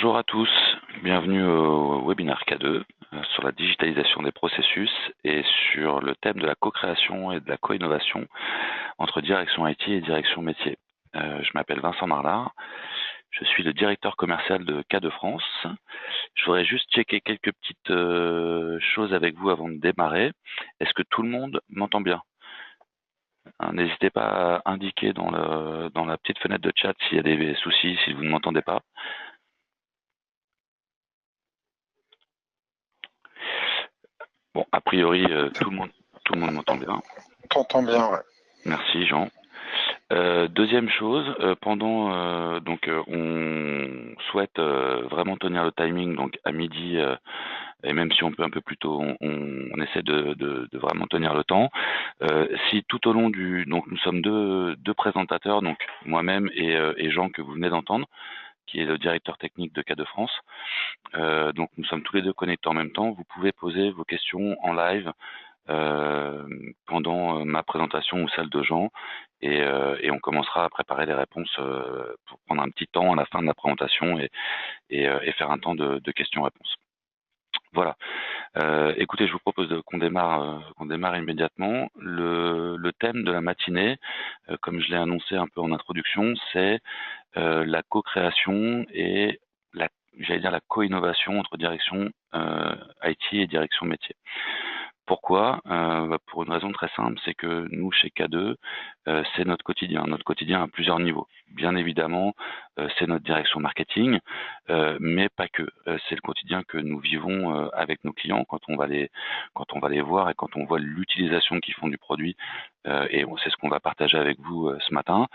Bonjour à tous, bienvenue au webinaire K2 sur la digitalisation des processus et sur le thème de la co-création et de la co-innovation entre direction IT et direction métier. Je m'appelle Vincent Marlard, je suis le directeur commercial de K2 France. Je voudrais juste checker quelques petites choses avec vous avant de démarrer. Est-ce que tout le monde m'entend bien? N'hésitez pas à indiquer dans la petite fenêtre de chat s'il y a des soucis, si vous ne m'entendez pas. Bon, a priori, tout le monde m'entend bien. T'entends bien, ouais. Merci Jean. Deuxième chose, on souhaite vraiment tenir le timing, donc à midi, et même si on peut un peu plus tôt, on essaie de vraiment tenir le temps. Si tout au long donc nous sommes deux présentateurs, donc moi-même et Jean que vous venez d'entendre, qui est le directeur technique de K2 France. Donc nous sommes tous les deux connectés en même temps. Vous pouvez poser vos questions en live pendant ma présentation ou celle de Jean, et on commencera à préparer les réponses pour prendre un petit temps à la fin de la présentation et faire un temps de questions-réponses. Voilà. Écoutez, je vous propose qu'on démarre immédiatement. Le thème de la matinée, comme je l'ai annoncé un peu en introduction, c'est la co-création et la co-innovation entre direction IT et direction métier. Pourquoi? Pour une raison très simple, c'est que nous, chez K2, c'est notre quotidien. Notre quotidien à plusieurs niveaux. Bien évidemment, c'est notre direction marketing, mais pas que. C'est le quotidien que nous vivons avec nos clients quand on va les voir et quand on voit l'utilisation qu'ils font du produit. Et c'est ce qu'on va partager avec vous ce matin.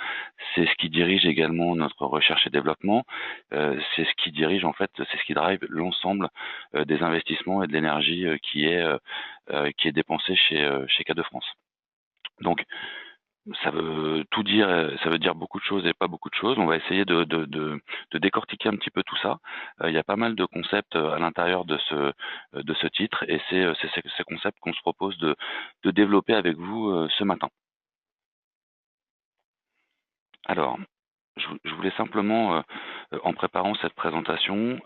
C'est ce qui dirige également notre recherche et développement. C'est ce qui dirige, en fait, c'est ce qui drive l'ensemble des investissements et de l'énergie qui est dépensée chez K2 France. Donc, ça veut tout dire, ça veut dire beaucoup de choses et pas beaucoup de choses. On va essayer de décortiquer un petit peu tout ça. Il y a pas mal de concepts à l'intérieur de ce titre, et c'est ces concepts qu'on se propose de développer avec vous ce matin. Alors, je voulais simplement, en préparant cette présentation,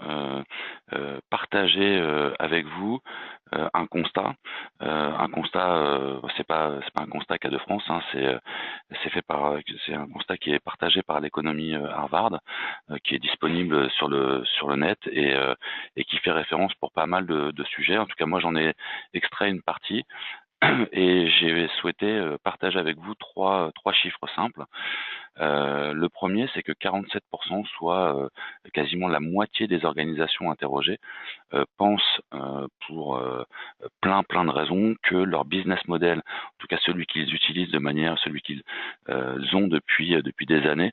partager avec vous un constat. C'est pas un constat K2 France, hein, c'est un constat qui est partagé par l'économie Harvard, qui est disponible sur le net et qui fait référence pour pas mal de sujets. En tout cas, moi, j'en ai extrait une partie. Et j'ai souhaité partager avec vous trois chiffres simples. Le premier, c'est que 47%, soit quasiment la moitié des organisations interrogées, pensent pour plein de raisons que leur business model, en tout cas celui qu'ils utilisent celui qu'ils ont depuis des années,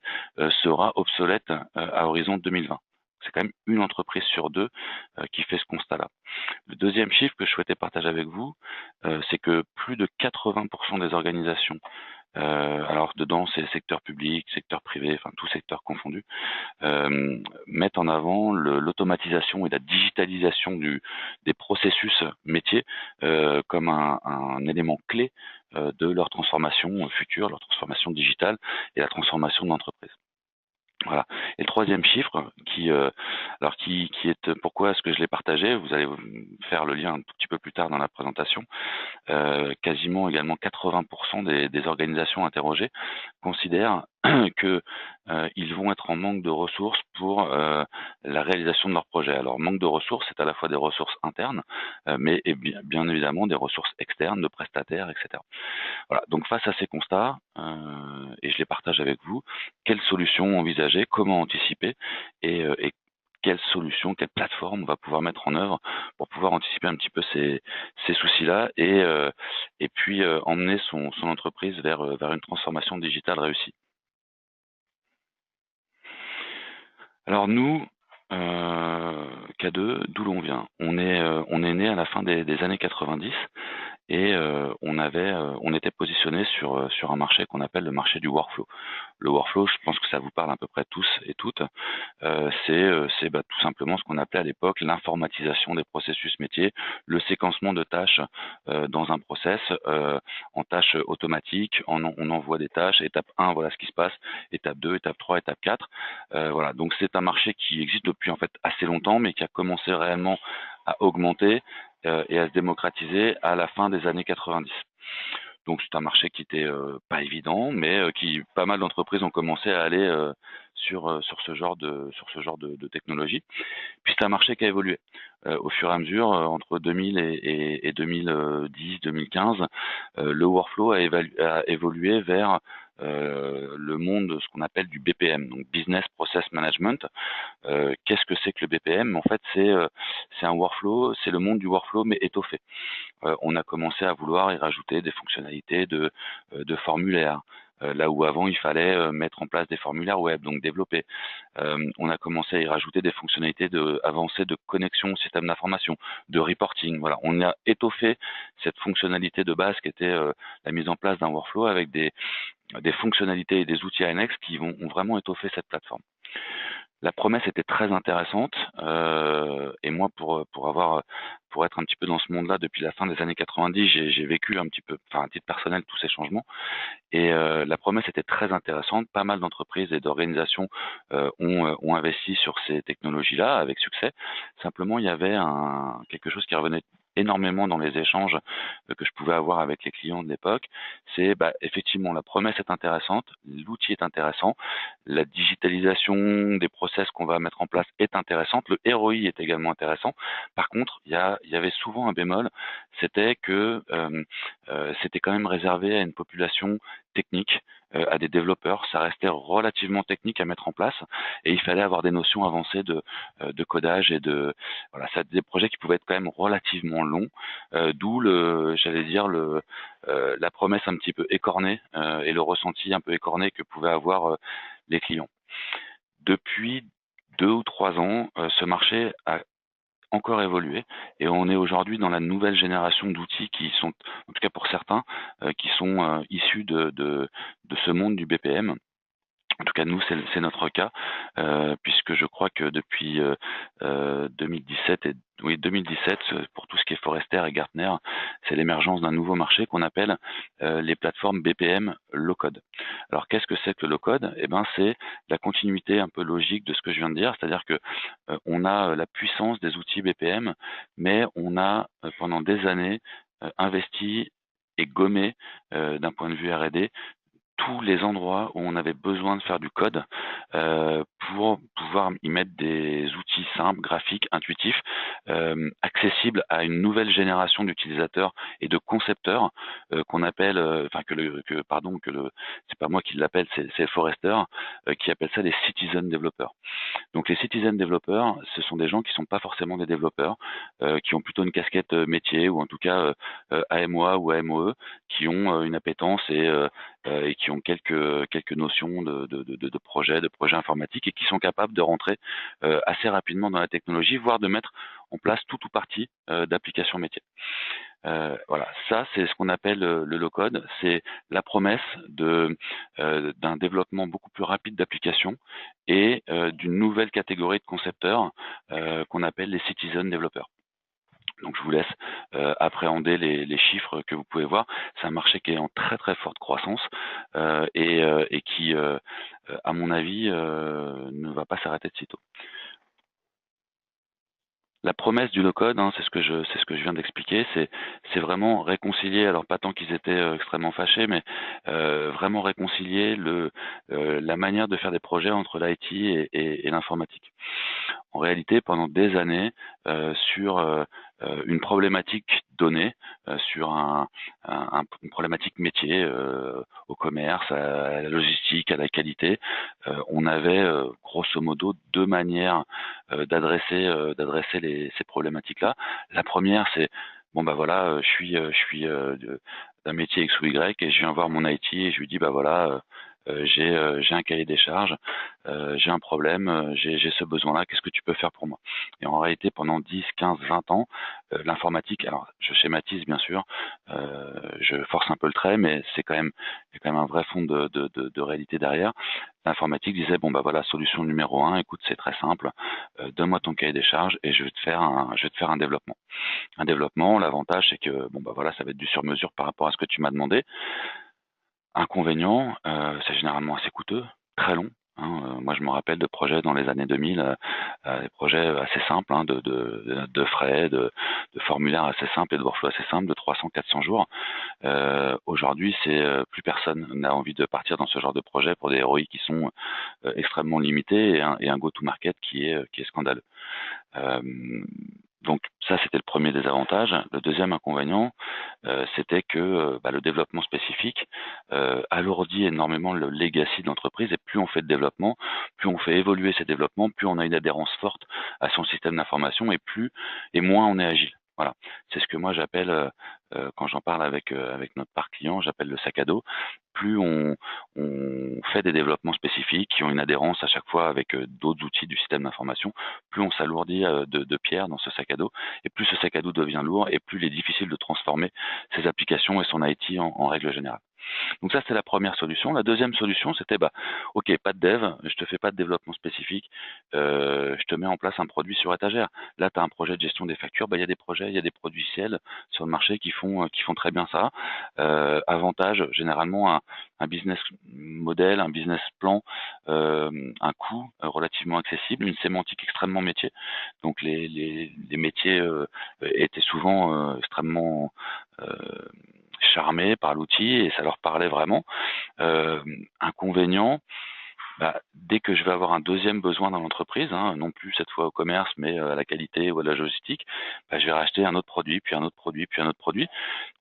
sera obsolète à horizon 2020. C'est quand même une entreprise sur deux qui fait ce constat-là. Le deuxième chiffre que je souhaitais partager avec vous, c'est que plus de 80% des organisations, alors dedans c'est secteur public, secteur privé, enfin tout secteur confondu, mettent en avant l'automatisation et la digitalisation des processus métiers comme un élément clé de leur transformation future, leur transformation digitale et la transformation de l'entreprise. Voilà. Et le troisième chiffre, qui est, pourquoi est-ce que je l'ai partagé? Vous allez faire le lien un tout petit peu plus tard dans la présentation. Quasiment également 80% des organisations interrogées considèrent que ils vont être en manque de ressources pour la réalisation de leurs projets. Alors, manque de ressources, c'est à la fois des ressources internes, mais bien évidemment des ressources externes, de prestataires, etc. Voilà. Donc, face à ces constats, et je les partage avec vous, quelles solutions envisager, comment anticiper, et quelle solution, quelle plateforme on va pouvoir mettre en œuvre pour pouvoir anticiper un petit peu ces soucis-là et puis emmener son entreprise vers une transformation digitale réussie. Alors nous, K2, d'où l'on vient? On est né à la fin des années 90, et on était positionné sur un marché qu'on appelle le marché du workflow. Le workflow, je pense que ça vous parle à peu près tous et toutes. C'est tout simplement ce qu'on appelait à l'époque l'informatisation des processus métiers, le séquencement de tâches dans un process en tâches automatiques. On envoie des tâches. Étape 1, voilà ce qui se passe. Étape 2, étape 3, étape 4. Voilà. Donc c'est un marché qui existe depuis en fait assez longtemps, mais qui a commencé réellement à augmenter et à se démocratiser à la fin des années 90. Donc c'est un marché qui était pas évident, mais qui pas mal d'entreprises ont commencé à aller sur ce genre de technologie. Puis c'est un marché qui a évolué au fur et à mesure entre 2000 et 2010, 2015. Le workflow a évolué vers le monde de ce qu'on appelle du BPM, donc Business Process Management. Qu'est-ce que c'est que le BPM? En fait, c'est un workflow, c'est le monde du workflow mais étoffé. On a commencé à vouloir y rajouter des fonctionnalités de formulaires. Là où avant il fallait mettre en place des formulaires web, donc développer. On a commencé à y rajouter des fonctionnalités avancées de connexion au système d'information, de reporting. Voilà, on a étoffé cette fonctionnalité de base qui était la mise en place d'un workflow avec des fonctionnalités et des outils annexes qui ont vraiment étoffé cette plateforme. La promesse était très intéressante et moi pour être un petit peu dans ce monde-là depuis la fin des années 90, j'ai vécu un petit peu, enfin à titre personnel, tous ces changements et la promesse était très intéressante. Pas mal d'entreprises et d'organisations ont investi sur ces technologies-là avec succès. Simplement, il y avait quelque chose qui revenait énormément dans les échanges que je pouvais avoir avec les clients de l'époque, c'est effectivement la promesse est intéressante, l'outil est intéressant, la digitalisation des process qu'on va mettre en place est intéressante, le ROI est également intéressant. Par contre, il y avait souvent un bémol, c'était que c'était quand même réservé à une population technique, à des développeurs. Ça restait relativement technique à mettre en place et il fallait avoir des notions avancées de codage et voilà, ça des projets qui pouvaient être quand même relativement longs, d'où j'allais dire la promesse un petit peu écornée et le ressenti un peu écorné que pouvaient avoir les clients. Depuis 2 ou 3 ans, ce marché a encore évolué et on est aujourd'hui dans la nouvelle génération d'outils qui sont, en tout cas pour certains, qui sont issus de ce monde du BPM. En tout cas, nous, c'est notre cas, puisque je crois que depuis 2017 2017, pour tout ce qui est Forrester et Gartner, c'est l'émergence d'un nouveau marché qu'on appelle les plateformes BPM low-code. Alors, qu'est-ce que c'est que le low-code? Eh ben, c'est la continuité un peu logique de ce que je viens de dire, c'est-à-dire que on a la puissance des outils BPM, mais on a pendant des années investi et gommé d'un point de vue R&D tous les endroits où on avait besoin de faire du code pour pouvoir y mettre des outils simples, graphiques, intuitifs, accessibles à une nouvelle génération d'utilisateurs et de concepteurs qu'on appelle, enfin c'est pas moi qui l'appelle, c'est Forrester qui appelle ça les citizen developers. Donc les citizen developers, ce sont des gens qui sont pas forcément des développeurs, qui ont plutôt une casquette métier ou en tout cas AMOA ou AMOE, qui ont une appétence et qui ont quelques notions de projets informatiques et qui sont capables de rentrer assez rapidement dans la technologie, voire de mettre en place tout ou partie d'applications métiers. Voilà, ça c'est ce qu'on appelle le low-code, c'est la promesse d'un développement beaucoup plus rapide d'applications et d'une nouvelle catégorie de concepteurs qu'on appelle les citizen developers. Donc je vous laisse appréhender les chiffres que vous pouvez voir. C'est un marché qui est en très très forte croissance et qui, à mon avis, ne va pas s'arrêter de sitôt. La promesse du low-code, c'est ce que je viens d'expliquer, c'est vraiment réconcilier, alors pas tant qu'ils étaient extrêmement fâchés, mais vraiment réconcilier la manière de faire des projets entre l'IT et l'informatique. En réalité, pendant des années, sur une problématique donnée, sur une problématique métier, au commerce, à la logistique, à la qualité, on avait grosso modo deux manières d'adresser ces problématiques-là. La première, c'est bon bah voilà, je suis d'un métier X ou Y et je viens voir mon IT et je lui dis bah voilà, j'ai un cahier des charges, j'ai un problème, j'ai ce besoin-là, qu'est-ce que tu peux faire pour moi? Et en réalité, pendant 10, 15, 20 ans, l'informatique, alors je schématise bien sûr, je force un peu le trait, mais il y a quand même un vrai fond de réalité derrière. L'informatique disait bon bah voilà, solution numéro un, écoute, c'est très simple, donne-moi ton cahier des charges et je vais te faire un développement. Un développement, l'avantage c'est que bon bah voilà, ça va être du sur mesure par rapport à ce que tu m'as demandé. Inconvénient, c'est généralement assez coûteux, très long, hein, moi je me rappelle de projets dans les années 2000, des projets assez simples, hein, de frais, de formulaires assez simples et de workflows assez simples de 300-400 jours. Aujourd'hui, c'est plus personne n'a envie de partir dans ce genre de projet pour des ROI qui sont extrêmement limités et un go-to-market qui est scandaleux. Euh, donc ça, c'était le premier désavantage. Le deuxième inconvénient, c'était que bah, le développement spécifique alourdit énormément le legacy de l'entreprise et plus on fait de développement, plus on fait évoluer ces développements, plus on a une adhérence forte à son système d'information et moins on est agile. Voilà, c'est ce que moi j'appelle quand j'en parle avec notre parc client, j'appelle le sac à dos. Plus on fait des développements spécifiques qui ont une adhérence à chaque fois avec d'autres outils du système d'information, plus on s'alourdit de pierres dans ce sac à dos, et plus ce sac à dos devient lourd, et plus il est difficile de transformer ses applications et son IT en règle générale. Donc ça, c'était la première solution. La deuxième solution, c'était, bah, ok, pas de dev, je te fais pas de développement spécifique, je te mets en place un produit sur étagère. Là, tu as un projet de gestion des factures, bah, il y a des projets, il y a des produits ciels sur le marché qui font très bien ça. Avantage, généralement, un business model, un business plan, un coût relativement accessible, une sémantique extrêmement métier. Donc les métiers étaient souvent extrêmement euh, charmés par l'outil et ça leur parlait vraiment. Inconvénient, bah, dès que je vais avoir un deuxième besoin dans l'entreprise, hein, non plus cette fois au commerce, mais à la qualité ou à la logistique, bah, je vais racheter un autre produit, puis un autre produit, puis un autre produit.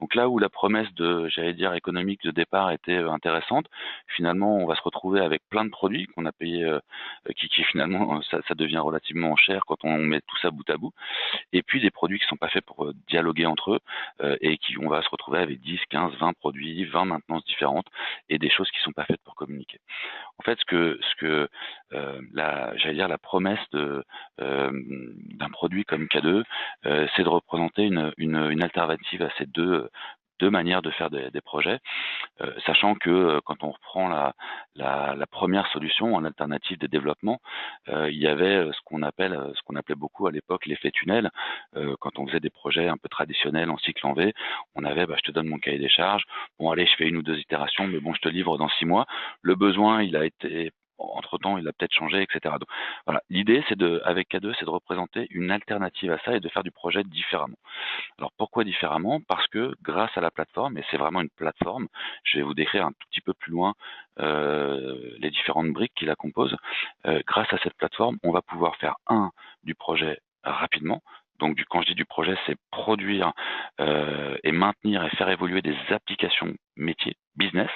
Donc là où la promesse j'allais dire, économique de départ était intéressante, finalement, on va se retrouver avec plein de produits qu'on a payés, qui finalement, ça devient relativement cher quand on met tout ça bout à bout. Et puis des produits qui sont pas faits pour dialoguer entre eux et qui on va se retrouver avec 10, 15, 20 produits, 20 maintenances différentes et des choses qui sont pas faites pour communiquer. En fait, j'allais dire la promesse d'un produit comme K2, c'est de représenter une alternative à ces deux manières de faire des projets. Sachant que quand on reprend la première solution en alternative des développements, il y avait ce qu'on appelait beaucoup à l'époque l'effet tunnel. Quand on faisait des projets un peu traditionnels en cycle en V, on avait bah, je te donne mon cahier des charges, bon allez je fais une ou deux itérations, mais bon je te livre dans 6 mois. Le besoin il a été entre-temps, il a peut-être changé, etc. Donc, voilà. L'idée, avec K2, c'est de représenter une alternative à ça et de faire du projet différemment. Alors pourquoi différemment? Parce que grâce à la plateforme, et c'est vraiment une plateforme, je vais vous décrire un tout petit peu plus loin les différentes briques qui la composent. Grâce à cette plateforme, on va pouvoir faire du projet rapidement. Donc quand je dis du projet, c'est produire et maintenir et faire évoluer des applications métiers, business,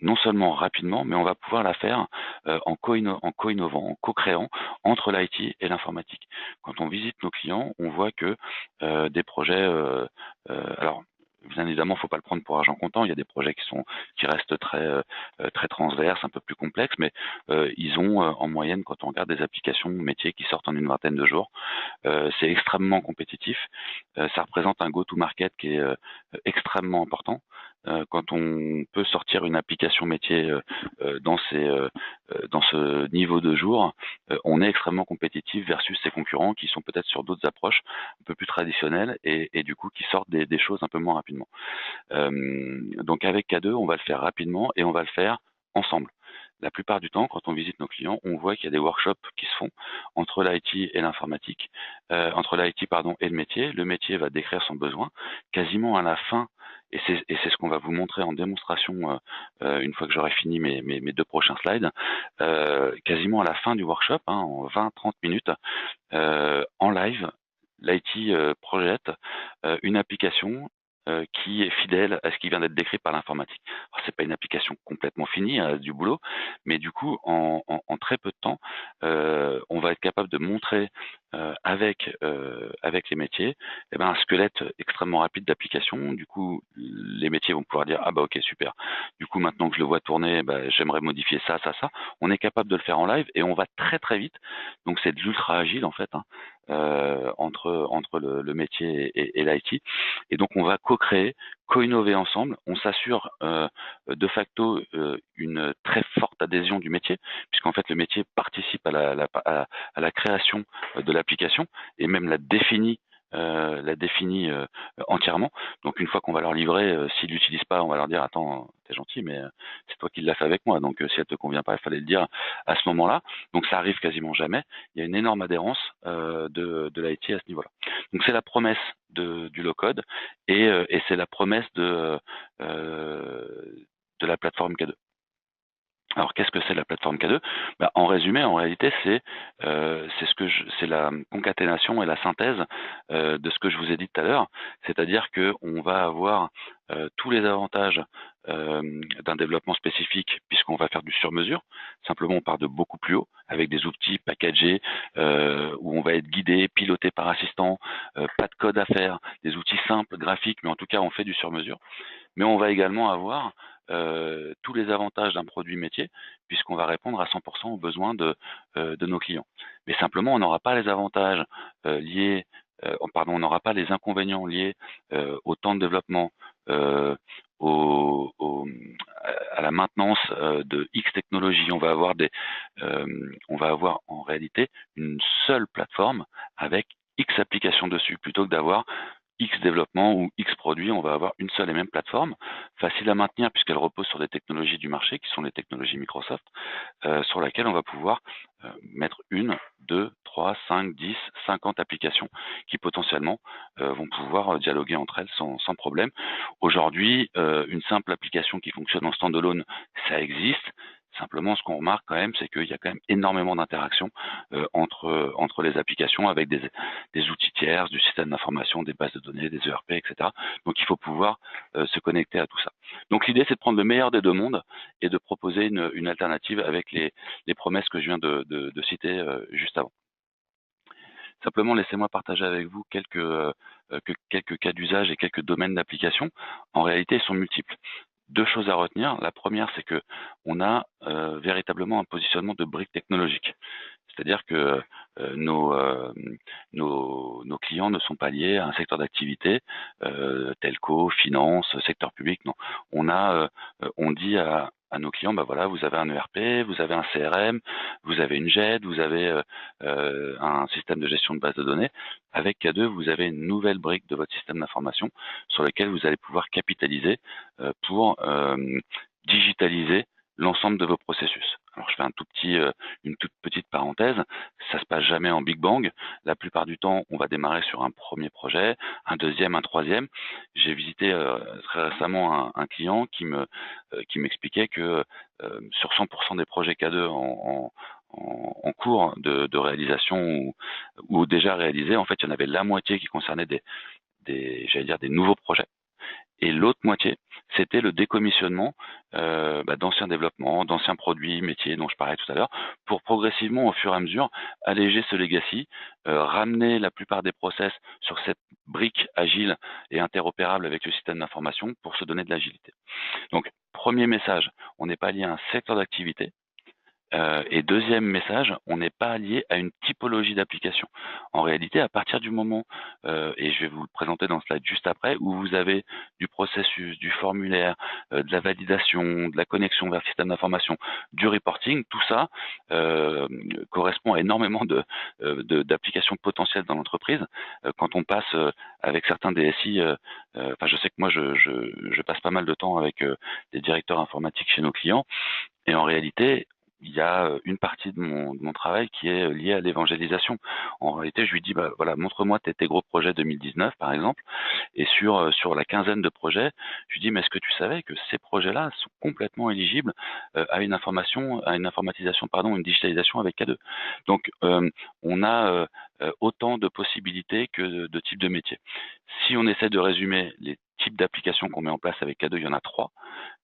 non seulement rapidement, mais on va pouvoir la faire en co-innovant, en co-créant entre l'IT et l'informatique. Quand on visite nos clients, on voit que des projets, alors bien évidemment, il ne faut pas le prendre pour argent comptant. Il y a des projets qui restent très transverses, un peu plus complexes, mais ils ont en moyenne, quand on regarde des applications métiers qui sortent en une vingtaine de jours, c'est extrêmement compétitif. Ça représente un go-to-market qui est extrêmement important. Quand on peut sortir une application métier dans ce niveau de jour, on est extrêmement compétitif versus ses concurrents qui sont peut-être sur d'autres approches un peu plus traditionnelles et du coup qui sortent des choses un peu moins rapidement. Donc avec K2, on va le faire rapidement et on va le faire ensemble. La plupart du temps, quand on visite nos clients, on voit qu'il y a des workshops qui se font entre l'IT et l'informatique, entre l'IT pardon et le métier. Le métier va décrire son besoin. Quasiment à la fin, et c'est ce qu'on va vous montrer en démonstration une fois que j'aurai fini mes deux prochains slides, quasiment à la fin du workshop, hein, en 20-30 minutes, en live, l'IT projette une application qui est fidèle à ce qui vient d'être décrit par l'informatique. Alors, c'est pas une application complètement finie, du boulot, mais du coup, en très peu de temps, on va être capable de montrer avec les métiers, eh ben, un squelette extrêmement rapide d'application. Du coup, les métiers vont pouvoir dire ah bah ok super. Du coup, maintenant que je le vois tourner, bah, j'aimerais modifier ça, ça, ça. On est capable de le faire en live et on va très très vite. Donc c'est de l'ultra agile en fait, hein, entre le métier et l'IT. Et donc on va co-créer, co-innover ensemble. On s'assure de facto une très forte adhésion du métier, puisqu'en fait le métier participe à la création de l'application et même la définit entièrement. Donc une fois qu'on va leur livrer, s'ils l'utilisent pas, on va leur dire attends, t'es gentil, mais c'est toi qui l'as fait avec moi. Donc si elle te convient pas, il fallait le dire à ce moment-là. Donc ça arrive quasiment jamais. Il y a une énorme adhérence de l'IT à ce niveau-là. Donc c'est la promesse du low-code et c'est la promesse de la plateforme K2. Alors qu'est-ce que c'est la plateforme K2? Bah, en résumé, en réalité, c'est la concaténation et la synthèse de ce que je vous ai dit tout à l'heure, c'est-à-dire que on va avoir tous les avantages d'un développement spécifique puisqu'on va faire du sur-mesure. Simplement, on part de beaucoup plus haut avec des outils packagés où on va être guidé, piloté par assistant, pas de code à faire, des outils simples, graphiques, mais en tout cas, on fait du sur-mesure. Mais on va également avoir tous les avantages d'un produit métier, puisqu'on va répondre à 100% aux besoins de nos clients. Mais simplement, on n'aura pas les avantages liés, pardon, on n'aura pas les inconvénients liés au temps de développement, euh, au, au, à la maintenance de X technologies. On va avoir en réalité une seule plateforme avec X applications dessus, plutôt que d'avoir X développement ou X produits, on va avoir une seule et même plateforme, facile à maintenir puisqu'elle repose sur des technologies du marché qui sont les technologies Microsoft, sur laquelle on va pouvoir mettre une, deux, trois, cinq, 10, 50 applications qui potentiellement vont pouvoir dialoguer entre elles sans problème. Aujourd'hui, une simple application qui fonctionne en standalone, ça existe. Simplement, ce qu'on remarque quand même, c'est qu'il y a quand même énormément d'interactions entre les applications avec des outils tiers, du système d'information, des bases de données, des ERP, etc. Donc, il faut pouvoir se connecter à tout ça. Donc, l'idée, c'est de prendre le meilleur des deux mondes et de proposer une alternative avec les promesses que je viens de citer juste avant. Simplement, laissez-moi partager avec vous quelques cas d'usage et quelques domaines d'application. En réalité, ils sont multiples. Deux choses à retenir. La première, c'est que on a véritablement un positionnement de briques technologiques. C'est-à-dire que nos clients ne sont pas liés à un secteur d'activité, telco, finance, secteur public. Non, on dit à nos clients, bah voilà, vous avez un ERP, vous avez un CRM, vous avez une GED, vous avez un système de gestion de base de données. Avec K2, vous avez une nouvelle brique de votre système d'information sur laquelle vous allez pouvoir capitaliser pour digitaliser l'ensemble de vos processus. Alors je fais une toute petite parenthèse, ça se passe jamais en Big Bang. La plupart du temps, on va démarrer sur un premier projet, un deuxième, un troisième. J'ai visité très récemment un client qui m'expliquait que sur 100% des projets K2 en cours de réalisation ou déjà réalisés, en fait, il y en avait la moitié qui concernait j'allais dire des nouveaux projets. Et l'autre moitié, c'était le décommissionnement d'anciens développements, d'anciens produits, métiers dont je parlais tout à l'heure, pour progressivement, au fur et à mesure, alléger ce legacy, ramener la plupart des process sur cette brique agile et interopérable avec le système d'information pour se donner de l'agilité. Donc, premier message, on n'est pas lié à un secteur d'activité, et deuxième message, on n'est pas lié à une typologie d'application. En réalité, à partir du moment, et je vais vous le présenter dans le slide juste après, où vous avez du processus, du formulaire, de la validation, de la connexion vers le système d'information, du reporting, tout ça correspond à énormément d'applications potentielles dans l'entreprise. Quand on passe avec certains DSI, enfin je sais que moi je passe pas mal de temps avec des directeurs informatiques chez nos clients, et en réalité, il y a une partie de mon travail qui est liée à l'évangélisation. En réalité, je lui dis, bah voilà, montre-moi tes gros projets 2019, par exemple, et sur la quinzaine de projets, je lui dis, mais est-ce que tu savais que ces projets-là sont complètement éligibles à une informatisation, pardon, une digitalisation avec K2. Donc, on a autant de possibilités que de types de métiers. Si on essaie de résumer les types d'applications qu'on met en place avec K2, il y en a trois.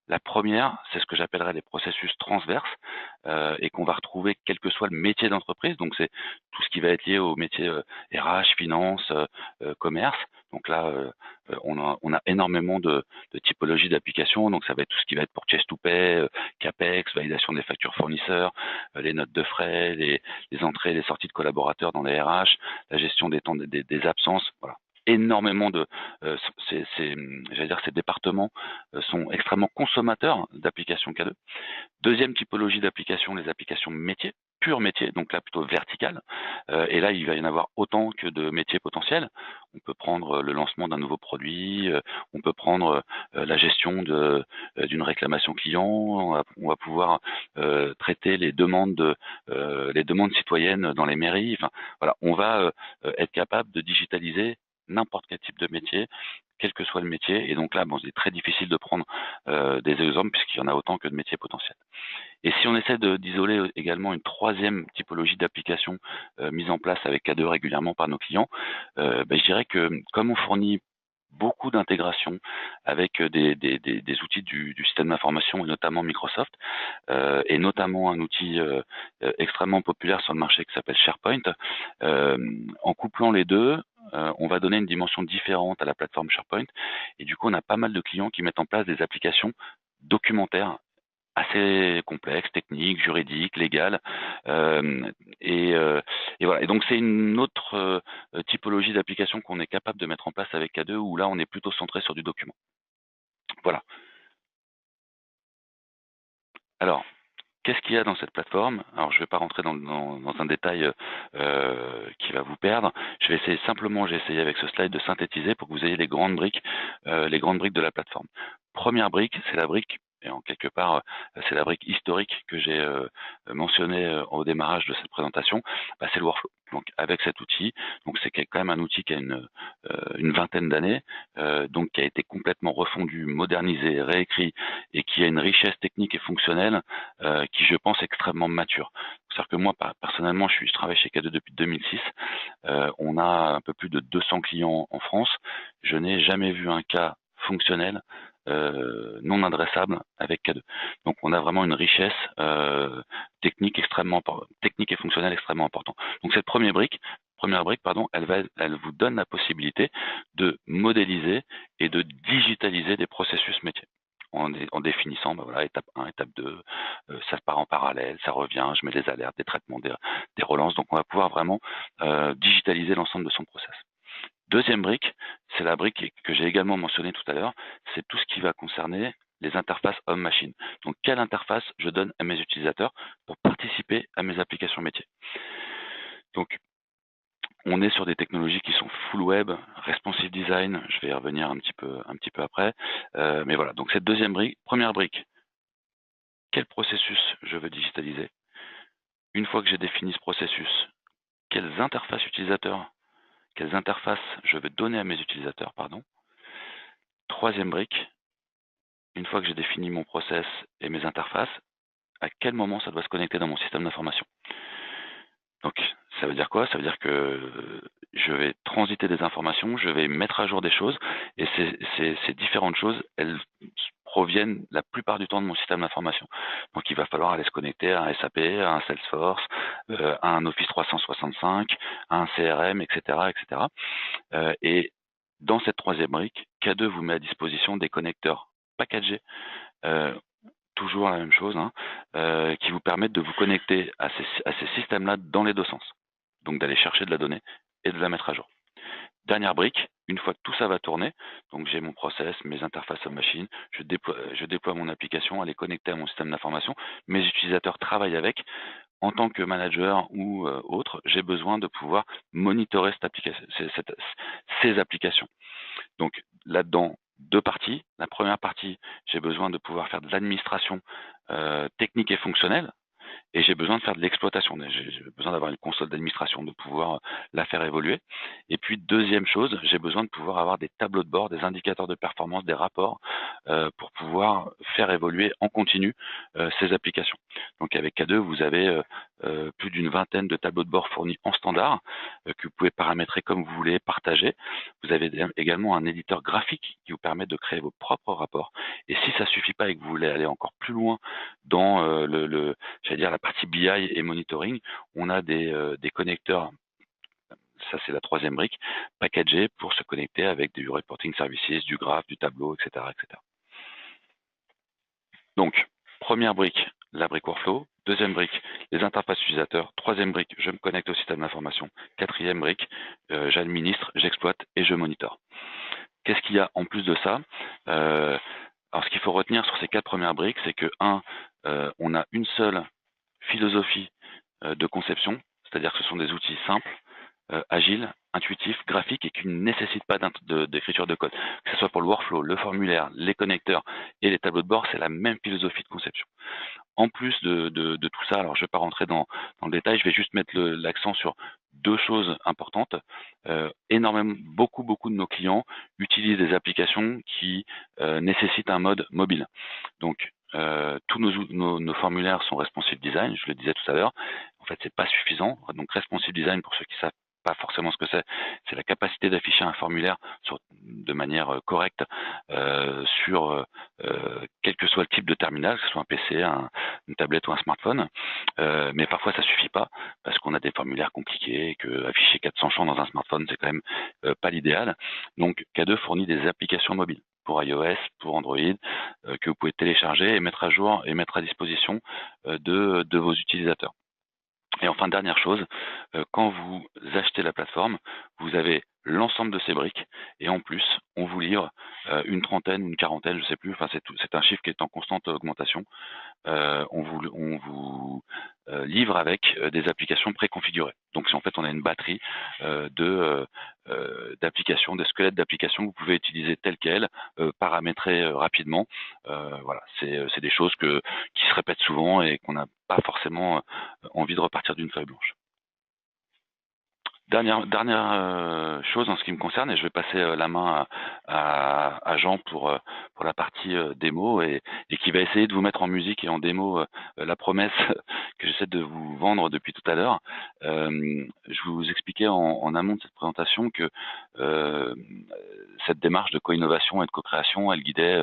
La première, c'est ce que j'appellerais les processus transverses et qu'on va retrouver quel que soit le métier d'entreprise. Donc c'est tout ce qui va être lié au métier RH, finance, commerce. Donc là, on a énormément de typologies d'applications. Donc ça va être tout ce qui va être purchase to pay, CAPEX, validation des factures fournisseurs, les notes de frais, les entrées et les sorties de collaborateurs dans les RH, la gestion des temps des absences. Voilà, énormément de j'allais dire ces départements sont extrêmement consommateurs d'applications K2. Deuxième typologie d'applications, les applications métiers, pur métier, donc là plutôt verticales. Et là, il va y en avoir autant que de métiers potentiels. On peut prendre le lancement d'un nouveau produit, on peut prendre la gestion d'une réclamation client, on va pouvoir traiter les demandes citoyennes dans les mairies. Enfin, voilà, on va être capable de digitaliser n'importe quel type de métier, quel que soit le métier. Et donc là, bon, c'est très difficile de prendre des exemples puisqu'il y en a autant que de métiers potentiels. Et si on essaie d'isoler également une troisième typologie d'application mise en place avec K2 régulièrement par nos clients, je dirais que comme on fournit beaucoup d'intégration avec des outils du système d'information et notamment Microsoft et notamment un outil extrêmement populaire sur le marché qui s'appelle SharePoint. En couplant les deux, on va donner une dimension différente à la plateforme SharePoint et du coup on a pas mal de clients qui mettent en place des applications documentaires assez complexes, techniques, juridiques, légales, et voilà. Et donc c'est une autre typologie d'application qu'on est capable de mettre en place avec K2 où là on est plutôt centré sur du document. Voilà. Alors, qu'est-ce qu'il y a dans cette plateforme? Alors, je ne vais pas rentrer dans un détail qui va vous perdre. Je vais essayer simplement, j'ai essayé avec ce slide de synthétiser pour que vous ayez les grandes briques de la plateforme. Première brique, c'est la brique, et en quelque part, c'est la brique historique que j'ai mentionnée au démarrage de cette présentation. Bah, c'est le workflow. Donc, avec cet outil, donc c'est quand même un outil qui a une vingtaine d'années, donc qui a été complètement refondu, modernisé, réécrit, et qui a une richesse technique et fonctionnelle qui je pense extrêmement mature. C'est-à-dire que moi personnellement je travaille chez K2 depuis 2006, on a un peu plus de 200 clients en France, je n'ai jamais vu un cas fonctionnel non adressable avec K2. Donc on a vraiment une richesse technique et fonctionnelle extrêmement importante. Donc cette première brique, pardon, elle vous donne la possibilité de modéliser et de digitaliser des processus métiers en définissant, voilà, étape 1, étape 2, ça part en parallèle, ça revient, je mets des alertes, des traitements, des relances. Donc on va pouvoir vraiment digitaliser l'ensemble de son process. Deuxième brique, c'est la brique que j'ai également mentionnée tout à l'heure, c'est tout ce qui va concerner les interfaces homme-machine. Donc quelle interface je donne à mes utilisateurs pour participer à mes applications métiers. Donc on est sur des technologies qui sont full web, responsive design, je vais y revenir un petit peu après. Mais voilà, donc cette première brique, quel processus je veux digitaliser? Une fois que j'ai défini ce processus, quelles interfaces je veux donner à mes utilisateurs, pardon. Troisième brique, une fois que j'ai défini mon process et mes interfaces, à quel moment ça doit se connecter dans mon système d'information? Donc, ça veut dire quoi? Ça veut dire que je vais transiter des informations, je vais mettre à jour des choses, et ces différentes choses, elles proviennent la plupart du temps de mon système d'information. Donc, il va falloir aller se connecter à un SAP, à un Salesforce, à un Office 365, à un CRM, etc., etc. Et dans cette troisième brique, K2 vous met à disposition des connecteurs packagés, toujours la même chose, hein, qui vous permettent de vous connecter à ces systèmes-là dans les deux sens. Donc d'aller chercher de la donnée et de la mettre à jour. Dernière brique, une fois que tout ça va tourner, donc j'ai mon process, mes interfaces à machine, je déploie mon application, elle est connectée à mon système d'information, mes utilisateurs travaillent avec. En tant que manager ou autre, j'ai besoin de pouvoir monitorer ces applications. Donc là-dedans, deux parties. La première partie, j'ai besoin de pouvoir faire de l'administration technique et fonctionnelle, et j'ai besoin de faire de l'exploitation. J'ai besoin d'avoir une console d'administration, de pouvoir la faire évoluer. Et puis deuxième chose, j'ai besoin de pouvoir avoir des tableaux de bord, des indicateurs de performance, des rapports pour pouvoir faire évoluer en continu ces applications. Donc avec K2, vous avez plus d'une vingtaine de tableaux de bord fournis en standard que vous pouvez paramétrer comme vous voulez, partager. Vous avez également un éditeur graphique qui vous permet de créer vos propres rapports. Et si ça suffit pas et que vous voulez aller encore plus loin dans j'allais dire la partie BI et monitoring, on a des connecteurs, ça c'est la troisième brique, packagés pour se connecter avec du reporting services, du graph, du tableau, etc., etc. Donc, première brique, la brique workflow. Deuxième brique, les interfaces utilisateurs. Troisième brique, je me connecte au système d'information. Quatrième brique, j'administre, j'exploite et je monitore. Qu'est-ce qu'il y a en plus de ça? Alors, ce qu'il faut retenir sur ces 4 premières briques, c'est que, on a une seule philosophie de conception, c'est-à-dire que ce sont des outils simples, agile, intuitif, graphique et qui ne nécessite pas d'écriture de code. Que ce soit pour le workflow, le formulaire, les connecteurs et les tableaux de bord, c'est la même philosophie de conception. En plus de tout ça, alors je ne vais pas rentrer dans le détail, je vais juste mettre l'accent sur 2 choses importantes. Beaucoup de nos clients utilisent des applications qui nécessitent un mode mobile. Donc, tous nos formulaires sont responsive design, je le disais tout à l'heure. En fait, c'est pas suffisant. Donc, responsive design, pour ceux qui savent pas forcément ce que c'est la capacité d'afficher un formulaire de manière correcte sur quel que soit le type de terminal, que ce soit un PC, une tablette ou un smartphone. Mais parfois, ça suffit pas parce qu'on a des formulaires compliqués et que afficher 400 champs dans un smartphone, c'est quand même pas l'idéal. Donc, K2 fournit des applications mobiles pour iOS, pour Android, que vous pouvez télécharger et mettre à jour et mettre à disposition de vos utilisateurs. Et enfin, dernière chose, quand vous achetez la plateforme, vous avez l'ensemble de ces briques et en plus, on vous livre une trentaine ou une quarantaine, je sais plus, enfin c'est un chiffre qui est en constante augmentation. On vous livre avec des applications préconfigurées. Donc en fait on a une batterie d'applications, des squelettes d'applications que vous pouvez utiliser telles quelles, paramétrer rapidement. Voilà, c'est des choses qui se répètent souvent et qu'on n'a pas forcément envie de repartir d'une feuille blanche. Dernière chose en ce qui me concerne, et je vais passer la main à Jean pour la partie démo et qui va essayer de vous mettre en musique et en démo la promesse que j'essaie de vous vendre depuis tout à l'heure. Je vous expliquais en amont de cette présentation que cette démarche de co-innovation et de co-création, elle guidait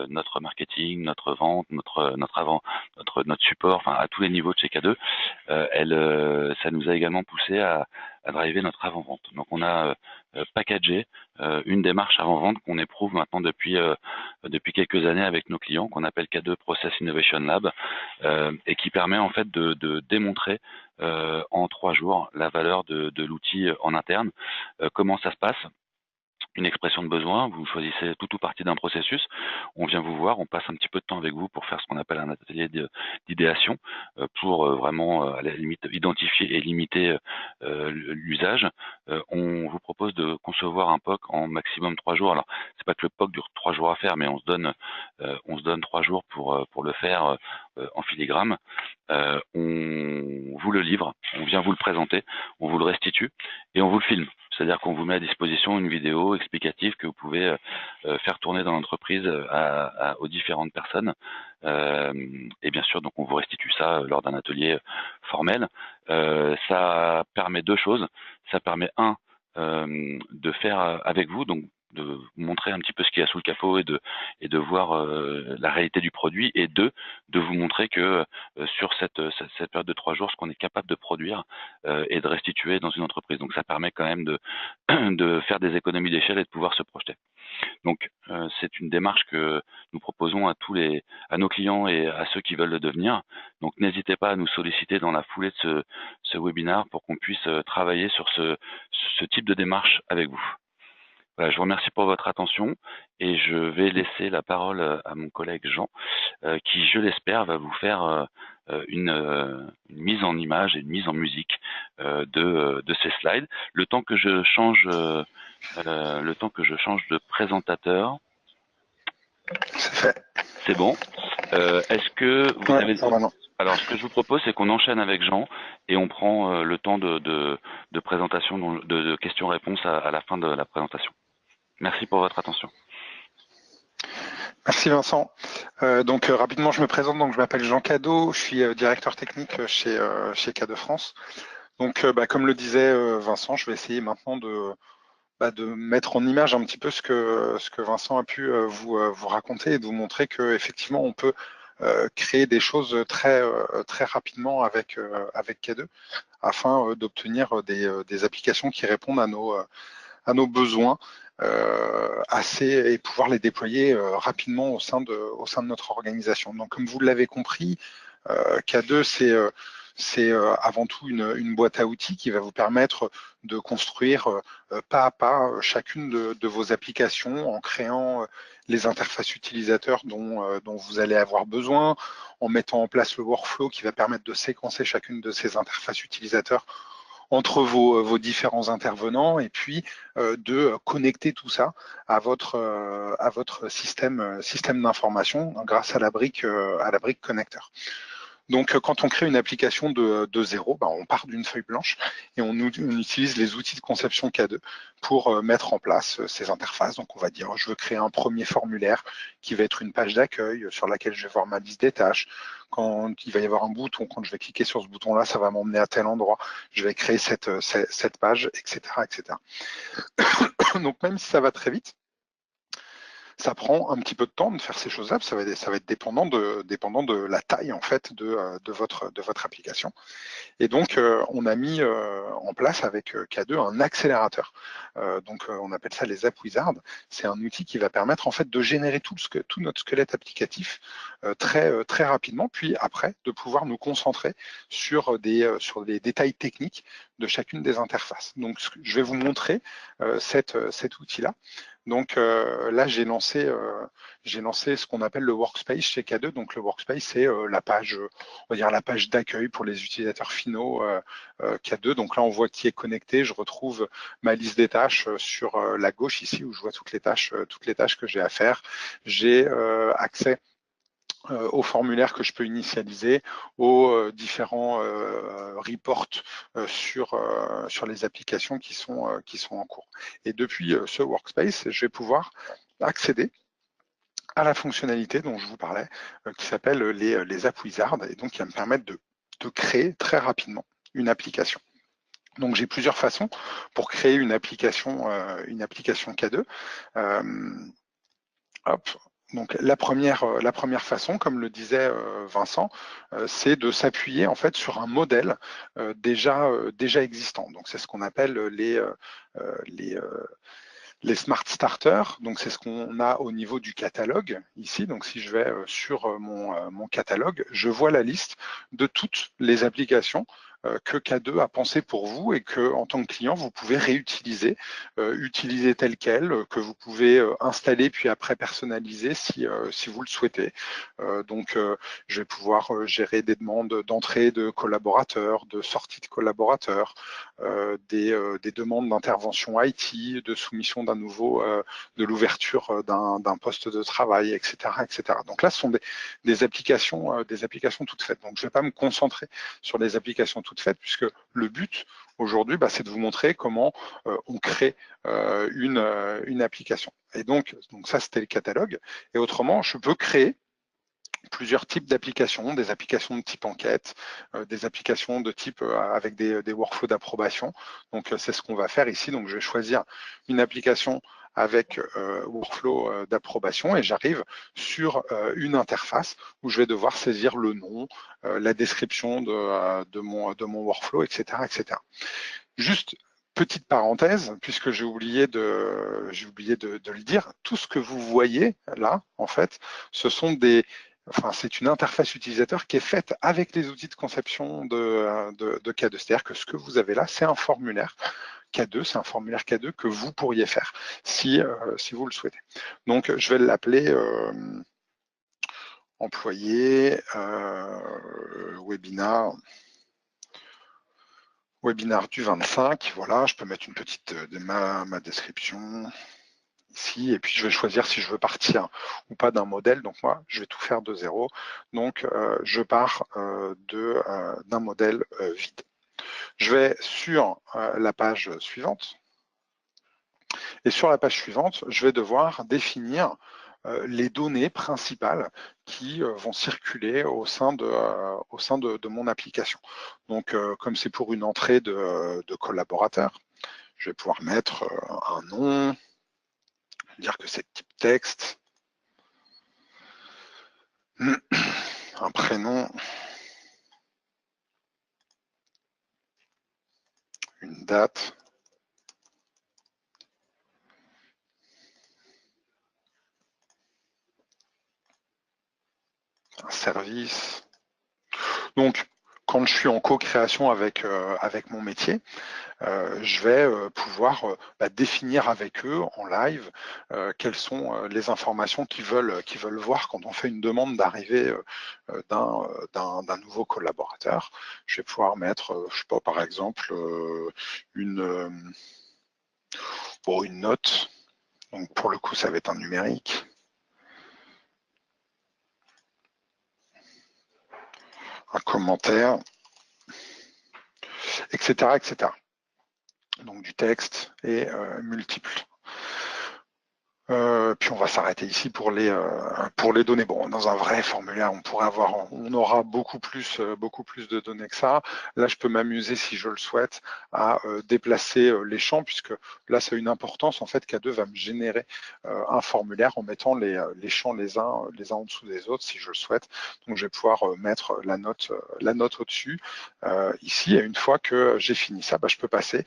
notre marketing, notre vente, notre support, enfin à tous les niveaux de chez K2. Ça nous a également poussé à driver notre avant-vente. Donc on a packagé une démarche avant-vente qu'on éprouve maintenant depuis quelques années avec nos clients, qu'on appelle K2 Process Innovation Lab, et qui permet en fait de démontrer en 3 jours la valeur de l'outil en interne. Comment ça se passe? Une expression de besoin, vous choisissez tout ou partie d'un processus, on vient vous voir, on passe un petit peu de temps avec vous pour faire ce qu'on appelle un atelier d'idéation, pour vraiment à la limite identifier et limiter l'usage. On vous propose de concevoir un POC en maximum 3 jours. Alors c'est pas que le POC dure 3 jours à faire, mais on se donne 3 jours pour le faire en filigrane. On vous le livre, on vient vous le présenter, on vous le restitue et on vous le filme. C'est-à-dire qu'on vous met à disposition une vidéo explicative que vous pouvez faire tourner dans l'entreprise aux différentes personnes. Et bien sûr, donc on vous restitue ça lors d'un atelier formel. Ça permet 2 choses. Ça permet de faire avec vous, donc de vous montrer un petit peu ce qu'il y a sous le capot et de voir la réalité du produit, et 2, de vous montrer que sur cette période de 3 jours, ce qu'on est capable de produire et de restituer dans une entreprise. Donc ça permet quand même de faire des économies d'échelle et de pouvoir se projeter. Donc c'est une démarche que nous proposons à nos clients et à ceux qui veulent le devenir. Donc n'hésitez pas à nous solliciter dans la foulée de ce webinaire pour qu'on puisse travailler sur ce type de démarche avec vous. Voilà, je vous remercie pour votre attention et je vais laisser la parole à mon collègue Jean, qui, je l'espère, va vous faire une mise en image et une mise en musique de ces slides. Le temps que je change de présentateur. C'est fait. C'est bon. Est-ce que vous avez... Normalement. Alors, ce que je vous propose, c'est qu'on enchaîne avec Jean et on prend le temps de présentation, de questions-réponses à la fin de la présentation. Merci pour votre attention. Merci Vincent. Donc rapidement, je me présente. Donc je m'appelle Jean Cadot, je suis directeur technique chez K2 France. Donc comme le disait Vincent, je vais essayer maintenant de mettre en image un petit peu ce que Vincent a pu vous raconter et de vous montrer que effectivement on peut créer des choses très rapidement avec K2 afin d'obtenir des applications qui répondent à nos besoins et pouvoir les déployer rapidement au sein de notre organisation. Donc, comme vous l'avez compris, K2, c'est avant tout une boîte à outils qui va vous permettre de construire pas à pas chacune de vos applications en créant les interfaces utilisateurs dont vous allez avoir besoin, en mettant en place le workflow qui va permettre de séquencer chacune de ces interfaces utilisateurs entre vos différents intervenants et puis de connecter tout ça à votre système d'information grâce à la brique connecteur. Donc, quand on crée une application de zéro, on part d'une feuille blanche et on utilise les outils de conception K2 pour mettre en place ces interfaces. Donc, on va dire, je veux créer un premier formulaire qui va être une page d'accueil sur laquelle je vais voir ma liste des tâches. Quand il va y avoir un bouton, quand je vais cliquer sur ce bouton-là, ça va m'emmener à tel endroit. Je vais créer cette page, etc., etc. Donc, même si ça va très vite, ça prend un petit peu de temps de faire ces choses-là. Ça va être dépendant de la taille en fait de votre application. Et donc, on a mis en place avec K2 un accélérateur. Donc, on appelle ça les App Wizards. C'est un outil qui va permettre en fait de générer tout notre squelette applicatif très rapidement, puis après de pouvoir nous concentrer sur des détails techniques de chacune des interfaces. Donc, je vais vous montrer cet outil-là. Donc là, j'ai lancé ce qu'on appelle le workspace chez K2. Donc le workspace, c'est la page, on va dire la page d'accueil pour les utilisateurs finaux K2. Donc là, on voit qui est connecté. Je retrouve ma liste des tâches sur la gauche ici, où je vois toutes les tâches que j'ai à faire. J'ai accès aux formulaires que je peux initialiser, aux différents reports sur les applications qui sont en cours. Et depuis ce workspace, je vais pouvoir accéder à la fonctionnalité dont je vous parlais, qui s'appelle les App Wizards, et donc qui va me permettre de créer très rapidement une application. Donc j'ai plusieurs façons pour créer une application K2. Hop. Donc la première façon, comme le disait Vincent, c'est de s'appuyer en fait sur un modèle déjà existant. Donc c'est ce qu'on appelle les Smart Starters. Donc c'est ce qu'on a au niveau du catalogue ici. Donc si je vais sur mon catalogue, je vois la liste de toutes les applications que K2 a pensé pour vous et que en tant que client vous pouvez réutiliser, utiliser tel quel, que vous pouvez installer puis après personnaliser si vous le souhaitez. Donc je vais pouvoir gérer des demandes d'entrée de collaborateurs, de sortie de collaborateurs, des demandes d'intervention IT, de soumission de l'ouverture d'un poste de travail, etc., etc. Donc là, ce sont des applications toutes faites. Donc je ne vais pas me concentrer sur les applications toutes faites puisque le but aujourd'hui, c'est de vous montrer comment on crée une application. Et donc ça, c'était le catalogue. Et autrement, je peux créer plusieurs types d'applications, des applications de type enquête, des applications de type avec des workflows d'approbation. Donc c'est ce qu'on va faire ici. Donc je vais choisir une application avec workflow d'approbation et j'arrive sur une interface où je vais devoir saisir le nom, la description de mon workflow, etc., etc. Juste petite parenthèse, puisque j'ai oublié de le dire, tout ce que vous voyez là, en fait, c'est une interface utilisateur qui est faite avec les outils de conception de K2. C'est-à-dire que ce que vous avez là, c'est un formulaire K2, c'est un formulaire K2 que vous pourriez faire si vous le souhaitez. Donc, je vais l'appeler employé webinar du 25. Voilà, je peux mettre une petite de ma description ici, et puis je vais choisir si je veux partir ou pas d'un modèle. Donc moi, je vais tout faire de zéro. Donc je pars d'un modèle vide. Je vais sur la page suivante. Et sur la page suivante, je vais devoir définir les données principales qui vont circuler au sein de mon application. Donc, comme c'est pour une entrée de collaborateur, je vais pouvoir mettre un nom, dire que c'est type texte, un prénom, une date, un service. Donc, quand je suis en co-création avec mon métier, je vais pouvoir définir avec eux en live quelles sont les informations qu'ils veulent voir quand on fait une demande d'arrivée d'un nouveau collaborateur. Je vais pouvoir mettre, je sais pas, par exemple, une note. Donc pour le coup, ça va être un numérique. Un commentaire, etc., etc. Donc du texte et multiples. Puis on va s'arrêter ici pour les données. Bon, dans un vrai formulaire, on aura beaucoup plus de données que ça. Là, je peux m'amuser, si je le souhaite, à déplacer les champs, puisque là, c'est une importance. En fait, K2 va me générer un formulaire en mettant les champs les uns en dessous des autres, si je le souhaite. Donc, je vais pouvoir mettre la note au-dessus ici. Et une fois que j'ai fini ça, je peux passer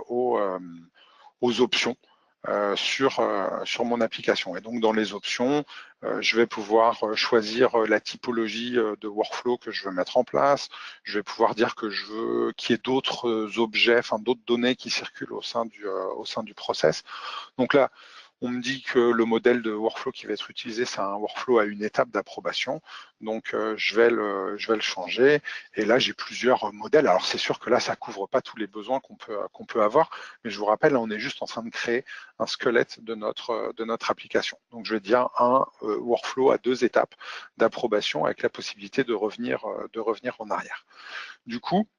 aux options sur mon application. Et donc dans les options, je vais pouvoir choisir la typologie de workflow que je veux mettre en place. Je vais pouvoir dire que je veux qu'il y ait d'autres objets, enfin d'autres données qui circulent au sein du process. Donc là, on me dit que le modèle de workflow qui va être utilisé, c'est un workflow à une étape d'approbation. Donc, je vais le changer. Et là, j'ai plusieurs modèles. Alors, c'est sûr que là, ça couvre pas tous les besoins qu'on peut avoir. Mais je vous rappelle, là, on est juste en train de créer un squelette de notre application. Donc, je vais dire un workflow à 2 étapes d'approbation avec la possibilité de revenir en arrière. Du coup,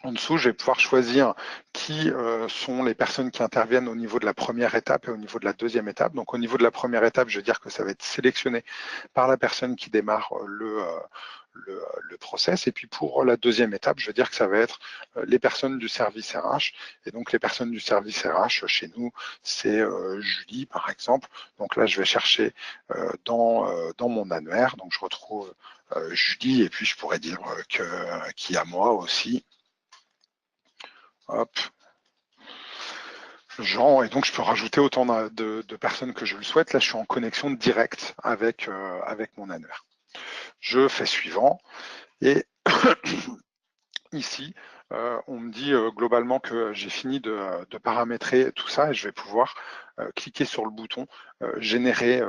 en dessous, je vais pouvoir choisir qui sont les personnes qui interviennent au niveau de la première étape et au niveau de la deuxième étape. Donc au niveau de la première étape, je vais dire que ça va être sélectionné par la personne qui démarre le process. Et puis pour la deuxième étape, je vais dire que ça va être les personnes du service RH. Et donc les personnes du service RH, chez nous, c'est Julie, par exemple. Donc là, je vais chercher dans mon annuaire. Donc je retrouve Julie et puis je pourrais dire qu'il y a moi aussi. Hop. Jean, et donc je peux rajouter autant de personnes que je le souhaite. Là, je suis en connexion directe avec mon annuaire. Je fais suivant et ici, on me dit globalement que j'ai fini de paramétrer tout ça et je vais pouvoir cliquer sur le bouton générer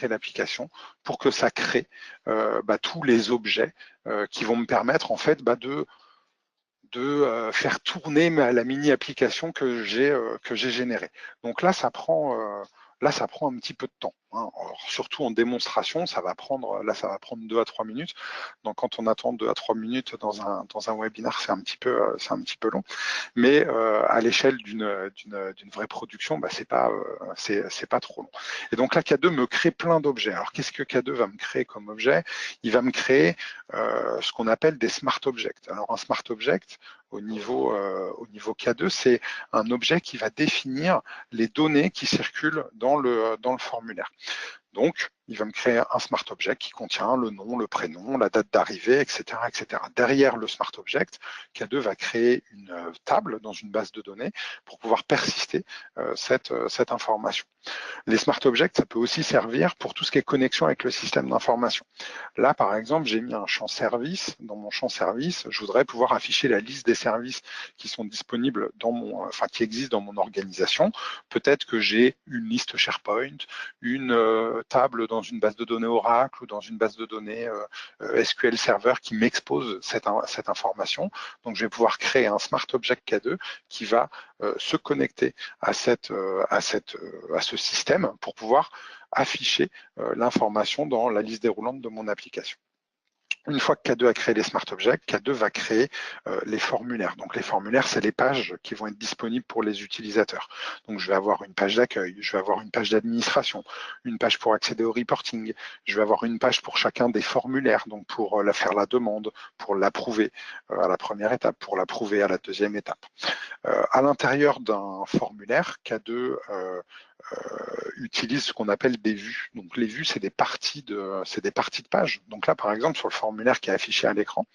l'application pour que ça crée tous les objets qui vont me permettre en fait de faire tourner la mini-application que j'ai générée. Donc là, ça prend un petit peu de temps. Hein. Alors, surtout en démonstration, ça va prendre 2 à 3 minutes. Donc quand on attend 2 à 3 minutes dans un webinaire, c'est un petit peu long. Mais à l'échelle d'une vraie production, c'est pas trop long. Et donc là, K2 me crée plein d'objets. Alors qu'est-ce que K2 va me créer comme objet? Il va me créer ce qu'on appelle des smart objects. Alors un smart object au niveau K2, c'est un objet qui va définir les données qui circulent dans le formulaire. Donc, il va me créer un smart object qui contient le nom, le prénom, la date d'arrivée, etc., etc. Derrière le smart object, K2 va créer une table dans une base de données pour pouvoir persister cette information. Les smart objects, ça peut aussi servir pour tout ce qui est connexion avec le système d'information. Là, par exemple, j'ai mis un champ service. Dans mon champ service, je voudrais pouvoir afficher la liste des services qui sont disponibles qui existent dans mon organisation. Peut-être que j'ai une liste SharePoint, une table dans une base de données Oracle ou dans une base de données SQL Server qui m'expose cette information. Donc, je vais pouvoir créer un Smart Object K2 qui va se connecter à ce système pour pouvoir afficher l'information dans la liste déroulante de mon application. Une fois que K2 a créé les Smart Objects, K2 va créer les formulaires. Donc les formulaires, c'est les pages qui vont être disponibles pour les utilisateurs. Donc je vais avoir une page d'accueil, je vais avoir une page d'administration, une page pour accéder au reporting, je vais avoir une page pour chacun des formulaires, donc pour faire la demande, pour l'approuver à la première étape, pour l'approuver à la deuxième étape. À l'intérieur d'un formulaire, K2 utilise ce qu'on appelle des vues. Donc les vues, c'est des parties de page. Donc là, par exemple, sur le formulaire qui est affiché à l'écran,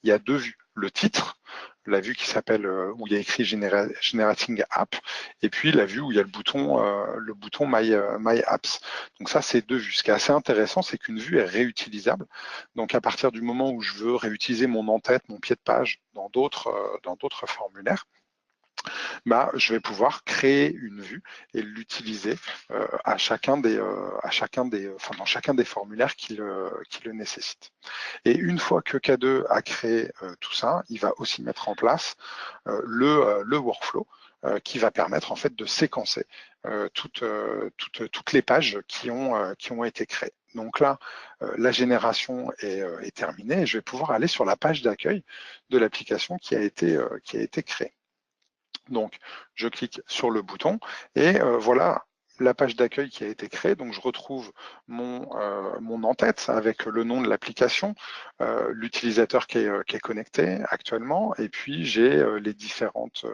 il y a deux vues. Le titre, la vue qui s'appelle où il y a écrit Generating App, et puis la vue où il y a le bouton My Apps. Donc ça, c'est deux vues. Ce qui est assez intéressant, c'est qu'une vue est réutilisable. Donc à partir du moment où je veux réutiliser mon en-tête, mon pied de page dans d'autres formulaires, je vais pouvoir créer une vue et l'utiliser dans chacun des formulaires qui le nécessitent. Et une fois que K2 a créé tout ça, il va aussi mettre en place le workflow qui va permettre en fait de séquencer toutes les pages qui ont été créées. Donc là, la génération est terminée et je vais pouvoir aller sur la page d'accueil de l'application qui a été créée. Donc, je clique sur le bouton et voilà la page d'accueil qui a été créée. Donc, je retrouve mon en-tête avec le nom de l'application, l'utilisateur qui est connecté actuellement, et puis j'ai les différentes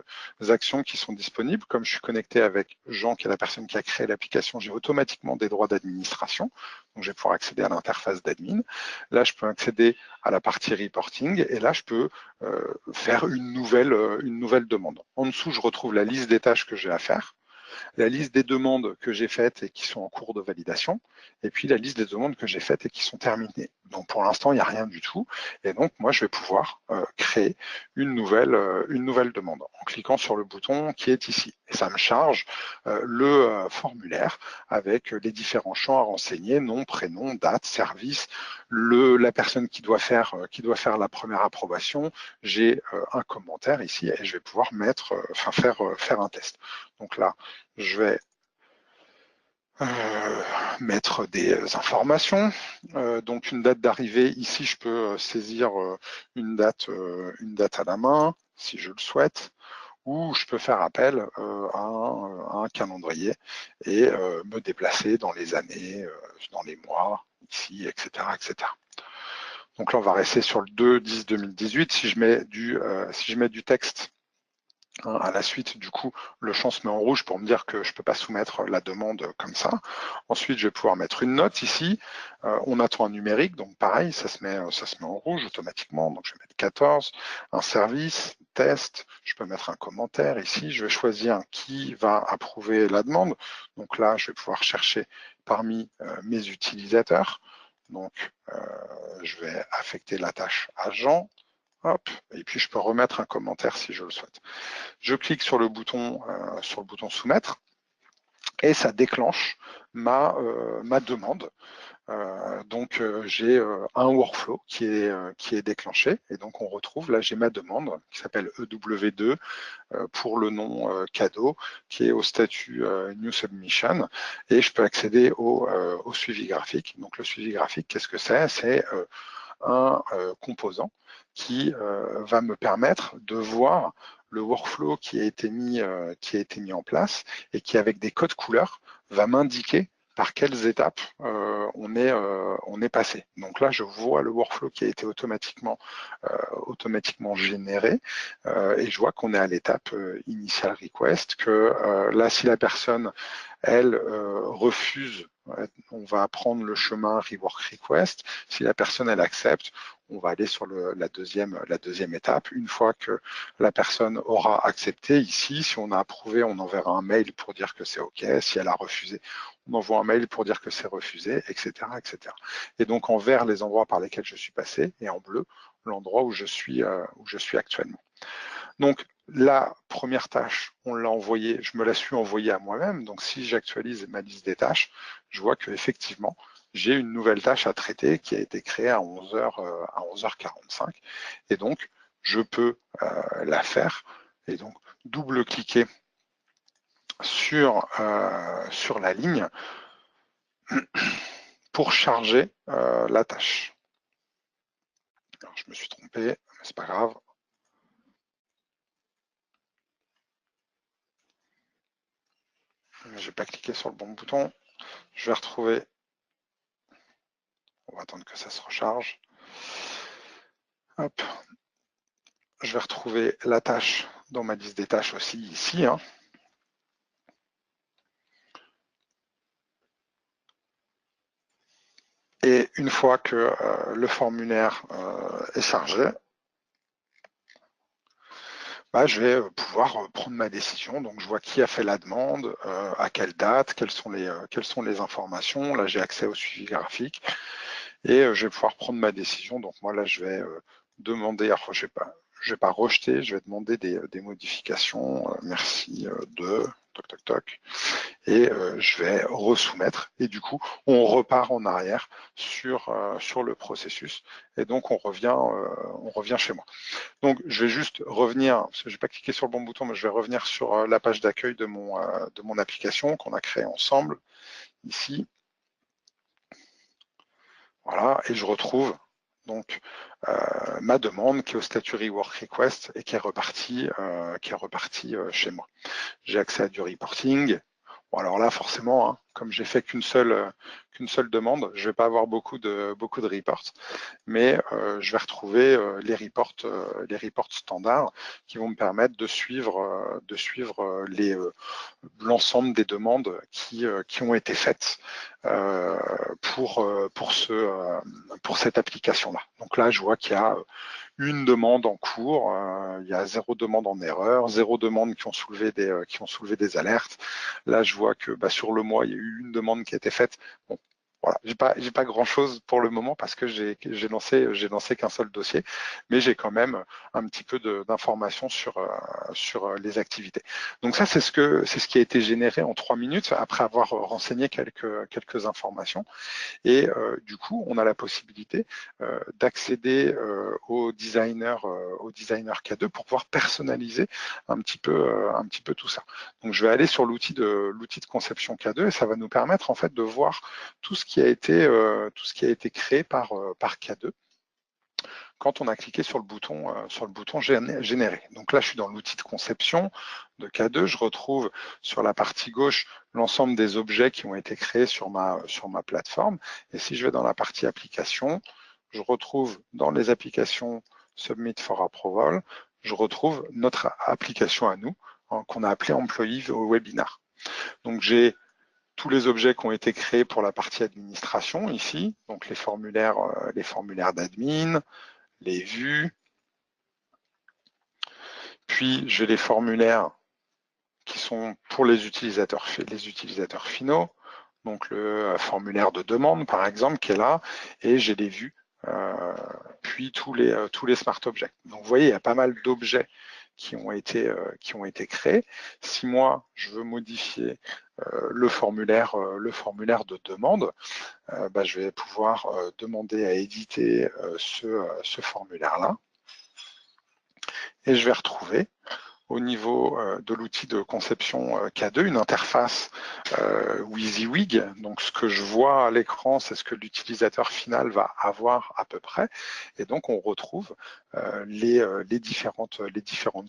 actions qui sont disponibles. Comme je suis connecté avec Jean, qui est la personne qui a créé l'application, j'ai automatiquement des droits d'administration. Donc, je vais pouvoir accéder à l'interface d'admin. Là, je peux accéder à la partie reporting et là, je peux faire une nouvelle demande. En dessous, je retrouve la liste des tâches que j'ai à faire, la liste des demandes que j'ai faites et qui sont en cours de validation, et puis la liste des demandes que j'ai faites et qui sont terminées. Donc pour l'instant, il n'y a rien du tout. Et donc moi, je vais pouvoir créer une nouvelle demande en cliquant sur le bouton qui est ici. Et ça me charge le formulaire avec les différents champs à renseigner, nom, prénom, date, service, la personne qui doit faire la première approbation. J'ai un commentaire ici et je vais pouvoir faire un test. Donc là, je vais mettre des informations. Donc une date d'arrivée, ici je peux saisir une date à la main, si je le souhaite, ou je peux faire appel à un calendrier et me déplacer dans les années, dans les mois, ici, etc., etc. Donc là, on va rester sur le 2-10-2018. Si je mets du texte à la suite, du coup, le champ se met en rouge pour me dire que je ne peux pas soumettre la demande comme ça. Ensuite, je vais pouvoir mettre une note ici. On attend un numérique, donc pareil, ça se met en rouge automatiquement. Donc je vais mettre 14, un service, test. Je peux mettre un commentaire ici. Je vais choisir qui va approuver la demande. Donc là, je vais pouvoir chercher parmi mes utilisateurs. Donc, je vais affecter la tâche à Jean. Hop, et puis je peux remettre un commentaire si je le souhaite. Je clique sur le bouton soumettre et ça déclenche ma demande. Donc j'ai un workflow qui est déclenché et donc on retrouve, là j'ai ma demande qui s'appelle EW2 pour le nom cadeau qui est au statut New Submission et je peux accéder au suivi graphique. Donc le suivi graphique, qu'est-ce que c'est? C'est un composant qui va me permettre de voir le workflow qui a été mis en place et qui, avec des codes couleurs, va m'indiquer par quelles étapes on est passé. Donc là, je vois le workflow qui a été automatiquement généré et je vois qu'on est à l'étape initial request, que là, si la personne, elle, refuse, on va prendre le chemin rework request. Si la personne, elle accepte, on va aller sur la deuxième étape. Une fois que la personne aura accepté, ici, si on a approuvé, on enverra un mail pour dire que c'est OK. Si elle a refusé, on envoie un mail pour dire que c'est refusé, etc., etc. Et donc, en vert, les endroits par lesquels je suis passé, et en bleu, l'endroit où je suis actuellement. Donc, la première tâche, on l'a envoyée, je me la suis envoyée à moi-même. Donc, si j'actualise ma liste des tâches, je vois qu'effectivement, j'ai une nouvelle tâche à traiter qui a été créée à 11h45. Et donc, je peux la faire et donc double-cliquer sur la ligne pour charger la tâche. Alors, je me suis trompé, mais c'est pas grave. J'ai pas cliqué sur le bon bouton. Je vais retrouver. On va attendre que ça se recharge. Hop. Je vais retrouver la tâche dans ma liste des tâches aussi ici. Hein. Et une fois que le formulaire est chargé, bah, je vais pouvoir prendre ma décision. Donc, je vois qui a fait la demande, à quelle date, quelles sont les informations. Là, j'ai accès au suivi graphique et je vais pouvoir prendre ma décision. Donc, moi, là, je vais demander, alors, je vais pas rejeter, je vais demander des modifications. Merci de toc toc toc. Et je vais resoumettre. Et du coup, on repart en arrière sur le processus. Et donc, on revient chez moi. Donc, je vais juste revenir, parce que je n'ai pas cliqué sur le bon bouton, mais je vais revenir sur la page d'accueil de mon application qu'on a créée ensemble, ici. Voilà, et je retrouve donc ma demande qui est au statut Rework Request et qui est repartie chez moi. J'ai accès à du reporting. Bon, alors là, forcément, hein, comme j'ai fait qu'une seule demande, je ne vais pas avoir beaucoup de reports, mais je vais retrouver les reports standards qui vont me permettre de suivre l'ensemble des demandes qui ont été faites pour cette application-là. Donc là, je vois qu'il y a une demande en cours, il y a 0 demande en erreur, 0 demande qui ont soulevé des alertes. Là, je vois que sur le mois, il y a eu une demande qui a été faite. Bon, voilà, j'ai pas grand chose pour le moment parce que j'ai lancé qu'un seul dossier, mais j'ai quand même un petit peu d'informations sur les activités. Donc ça, c'est ce qui a été généré en 3 minutes après avoir renseigné quelques informations. Et du coup, on a la possibilité d'accéder au designer K2 pour pouvoir personnaliser un petit peu tout ça. Donc, je vais aller sur l'outil de conception K2 et ça va nous permettre en fait de voir tout ce qui a été créé par K2 quand on a cliqué sur le bouton générer. Donc là, je suis dans l'outil de conception de K2. Je retrouve sur la partie gauche l'ensemble des objets qui ont été créés sur ma plateforme. Et si je vais dans la partie application, je retrouve dans les applications Submit for Approval, je retrouve notre application à nous, hein, qu'on a appelée Employee Webinar. Donc j'ai tous les objets qui ont été créés pour la partie administration ici, donc les formulaires d'admin, les vues, puis j'ai les formulaires qui sont pour les utilisateurs finaux, donc le formulaire de demande par exemple qui est là, et j'ai les vues, puis tous les smart objects. Donc vous voyez, il y a pas mal d'objets qui ont été créés. Si moi je veux modifier le formulaire de demande, je vais pouvoir demander à éditer ce formulaire-là. Et je vais retrouver au niveau de l'outil de conception K2 une interface WYSIWYG. Donc ce que je vois à l'écran, c'est ce que l'utilisateur final va avoir à peu près. Et donc on retrouve les différentes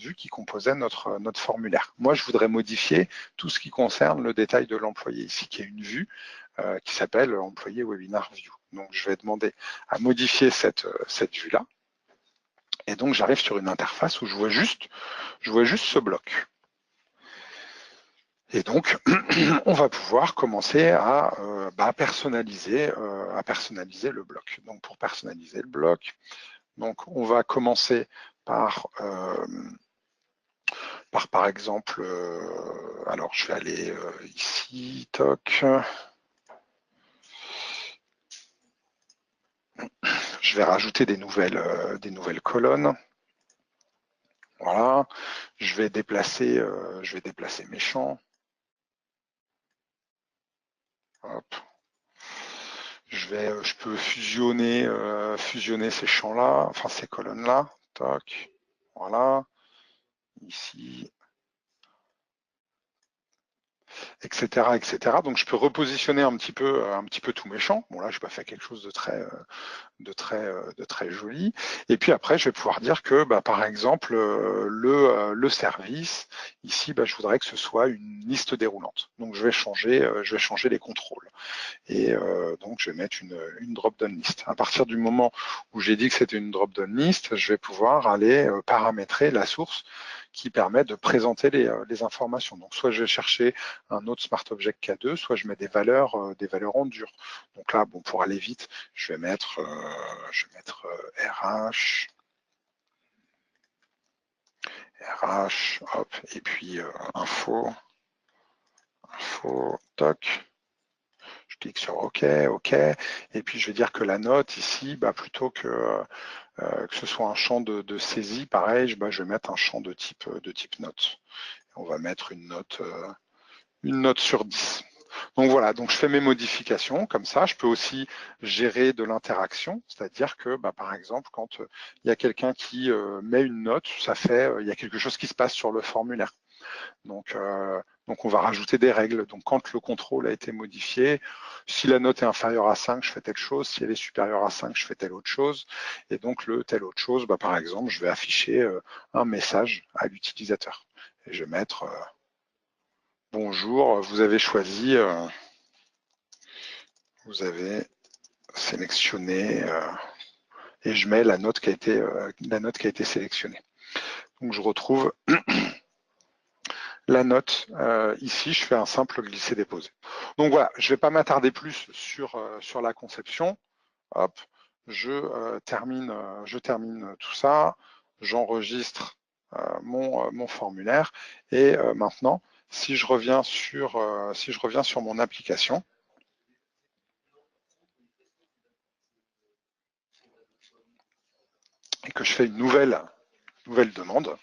vues qui composaient notre formulaire. Moi, je voudrais modifier tout ce qui concerne le détail de l'employé ici, qui est une vue qui s'appelle Employé Webinar View. Donc je vais demander à modifier cette vue-là. Et donc j'arrive sur une interface où je vois juste ce bloc. Et donc, on va pouvoir commencer à personnaliser le bloc. Donc, pour personnaliser le bloc, donc on va commencer par exemple, alors je vais aller ici, toc. Je vais rajouter des nouvelles colonnes. Voilà. Je vais déplacer mes champs. Hop. Je peux fusionner ces champs-là, enfin ces colonnes-là. Toc. Voilà. Ici. etc., etc. Donc je peux repositionner un petit peu tous mes champs. Bon là, je n'ai pas fait quelque chose de très joli. Et puis après, je vais pouvoir dire que, par exemple, le service, ici, je voudrais que ce soit une liste déroulante. Donc je vais changer les contrôles. Et donc je vais mettre une drop-down list. À partir du moment où j'ai dit que c'était une drop-down list, je vais pouvoir aller paramétrer la source qui permet de présenter les informations. Donc soit je vais chercher un autre Smart Object K2, soit je mets des valeurs en dur. Donc là, bon, pour aller vite, je vais mettre RH, hop, et puis info, toc. Je clique sur OK, OK, et puis je vais dire que la note ici, plutôt que ce soit un champ de saisie, pareil, je vais mettre un champ de type note. On va mettre une note sur 10. Donc voilà, donc je fais mes modifications comme ça. Je peux aussi gérer de l'interaction, c'est-à-dire que par exemple, quand il y a quelqu'un qui met une note, ça fait il y a quelque chose qui se passe sur le formulaire. Donc on va rajouter des règles. Donc quand le contrôle a été modifié, si la note est inférieure à 5, je fais telle chose. Si elle est supérieure à 5, je fais telle autre chose. Et donc le telle autre chose, par exemple, je vais afficher un message à l'utilisateur. Et je vais mettre bonjour, vous avez choisi, vous avez sélectionné, et je mets la note qui a été sélectionnée. Donc je retrouve la note. Ici, je fais un simple glisser-déposer. Donc voilà, je ne vais pas m'attarder plus sur la conception. Hop, je termine tout ça. J'enregistre mon formulaire. Et maintenant, si je reviens sur mon application et que je fais une nouvelle demande,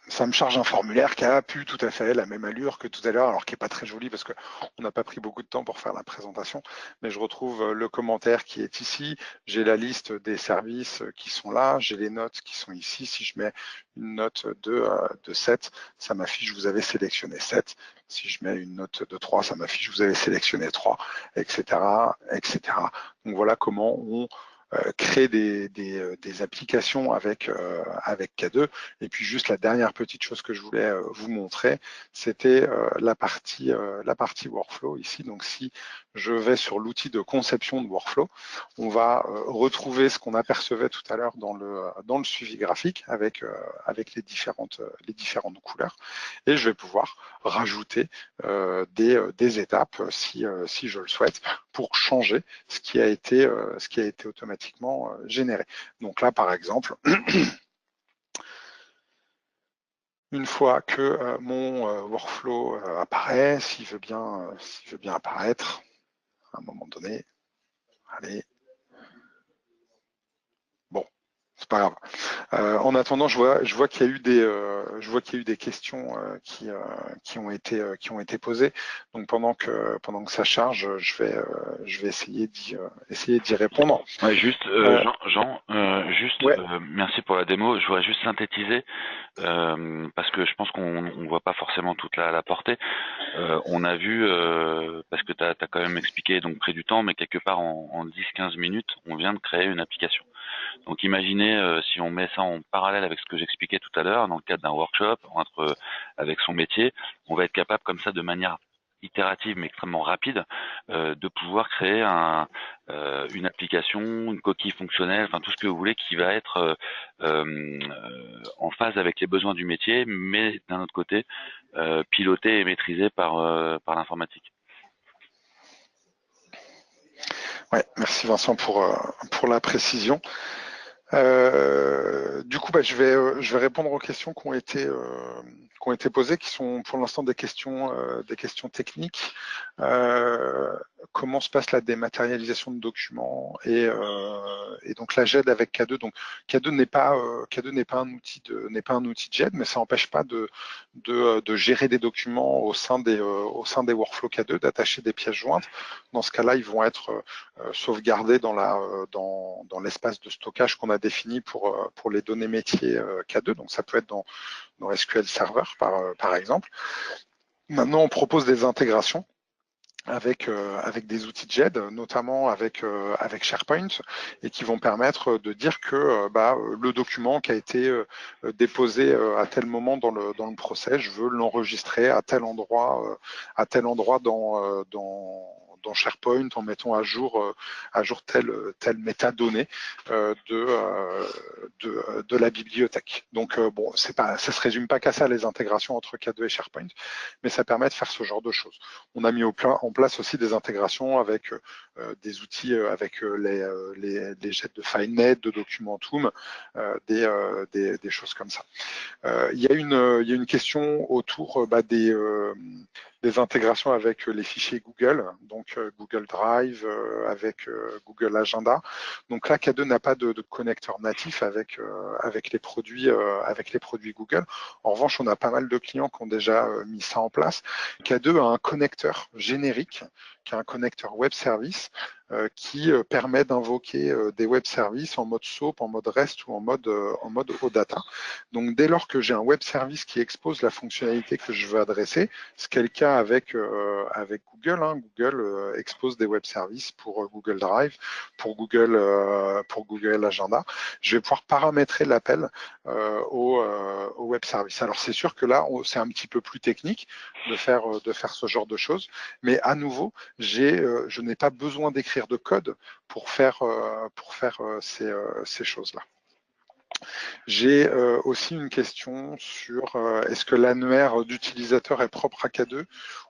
ça me charge un formulaire qui a plus tout à fait la même allure que tout à l'heure, alors qui n'est pas très joli parce qu'on n'a pas pris beaucoup de temps pour faire la présentation, mais je retrouve le commentaire qui est ici, j'ai la liste des services qui sont là, j'ai les notes qui sont ici. Si je mets une note de 7, ça m'affiche vous avez sélectionné 7. Si je mets une note de 3, ça m'affiche vous avez sélectionné 3, etc., etc. Donc voilà comment on créer des applications avec K2. Et puis juste la dernière petite chose que je voulais vous montrer, c'était la partie workflow ici. Donc si je vais sur l'outil de conception de workflow, on va retrouver ce qu'on apercevait tout à l'heure dans le suivi graphique avec les différentes couleurs. Et je vais pouvoir rajouter des étapes si je le souhaite pour changer ce qui a été automatiquement généré. Donc là, par exemple, une fois que mon workflow apparaît, s'il veut bien apparaître, à un moment donné, allez, bon, c'est pas grave. En attendant, je vois qu'il y a eu des questions qui ont été posées. Donc pendant que ça charge, je vais essayer d'y répondre. Ouais, juste, Jean, Ouais. merci pour la démo. Je voudrais juste synthétiser parce que je pense qu'on ne voit pas forcément toute la portée. On a vu, parce que tu as quand même expliqué donc pris du temps, mais quelque part en 10-15 minutes, on vient de créer une application. Donc imaginez si on met ça en parallèle avec ce que j'expliquais tout à l'heure, dans le cadre d'un workshop, avec son métier, on va être capable comme ça de manière itérative mais extrêmement rapide de pouvoir créer une application, une coquille fonctionnelle, enfin tout ce que vous voulez qui va être en phase avec les besoins du métier, mais d'un autre côté piloté et maîtrisé par l'informatique. Ouais, merci Vincent pour la précision. Du coup, je vais répondre aux questions qui ont été posées, qui sont pour l'instant des questions techniques. Comment se passe la dématérialisation de documents et donc la GED avec K2. Donc K2 n'est pas un outil de GED, mais ça n'empêche pas de gérer des documents au sein des workflows K2, d'attacher des pièces jointes. Dans ce cas-là, ils vont être sauvegardés dans l'espace de stockage qu'on a défini pour les données métiers K2. Donc ça peut être dans SQL Server par exemple. Maintenant, on propose des intégrations avec des outils de GED, notamment avec SharePoint, et qui vont permettre de dire que le document qui a été déposé à tel moment dans le process, je veux l'enregistrer à tel endroit dans SharePoint en mettant à jour telle métadonnée de la bibliothèque. Donc bon, ça se résume pas qu'à ça les intégrations entre K2 et SharePoint, mais ça permet de faire ce genre de choses. On a mis en place aussi des intégrations avec des outils, avec les jets de FileNet, de Documentum, des choses comme ça. Il y a une question autour des intégrations avec les fichiers Google, donc Google Drive, avec Google Agenda. Donc là, K2 n'a pas de connecteur natif avec les produits Google. En revanche, on a pas mal de clients qui ont déjà mis ça en place. K2 a un connecteur générique, qui est un connecteur web service, qui permet d'invoquer des web services en mode SOAP, en mode REST ou en mode OData. Donc dès lors que j'ai un web service qui expose la fonctionnalité que je veux adresser, ce qui est le cas avec Google, Google expose des web services pour Google Drive, pour Google Agenda. Je vais pouvoir paramétrer l'appel au web service. Alors c'est sûr que là, c'est un petit peu plus technique de faire ce genre de choses, mais à nouveau, je n'ai pas besoin d'écrire de code pour faire ces choses-là. J'ai aussi une question sur est-ce que l'annuaire d'utilisateur est propre à K2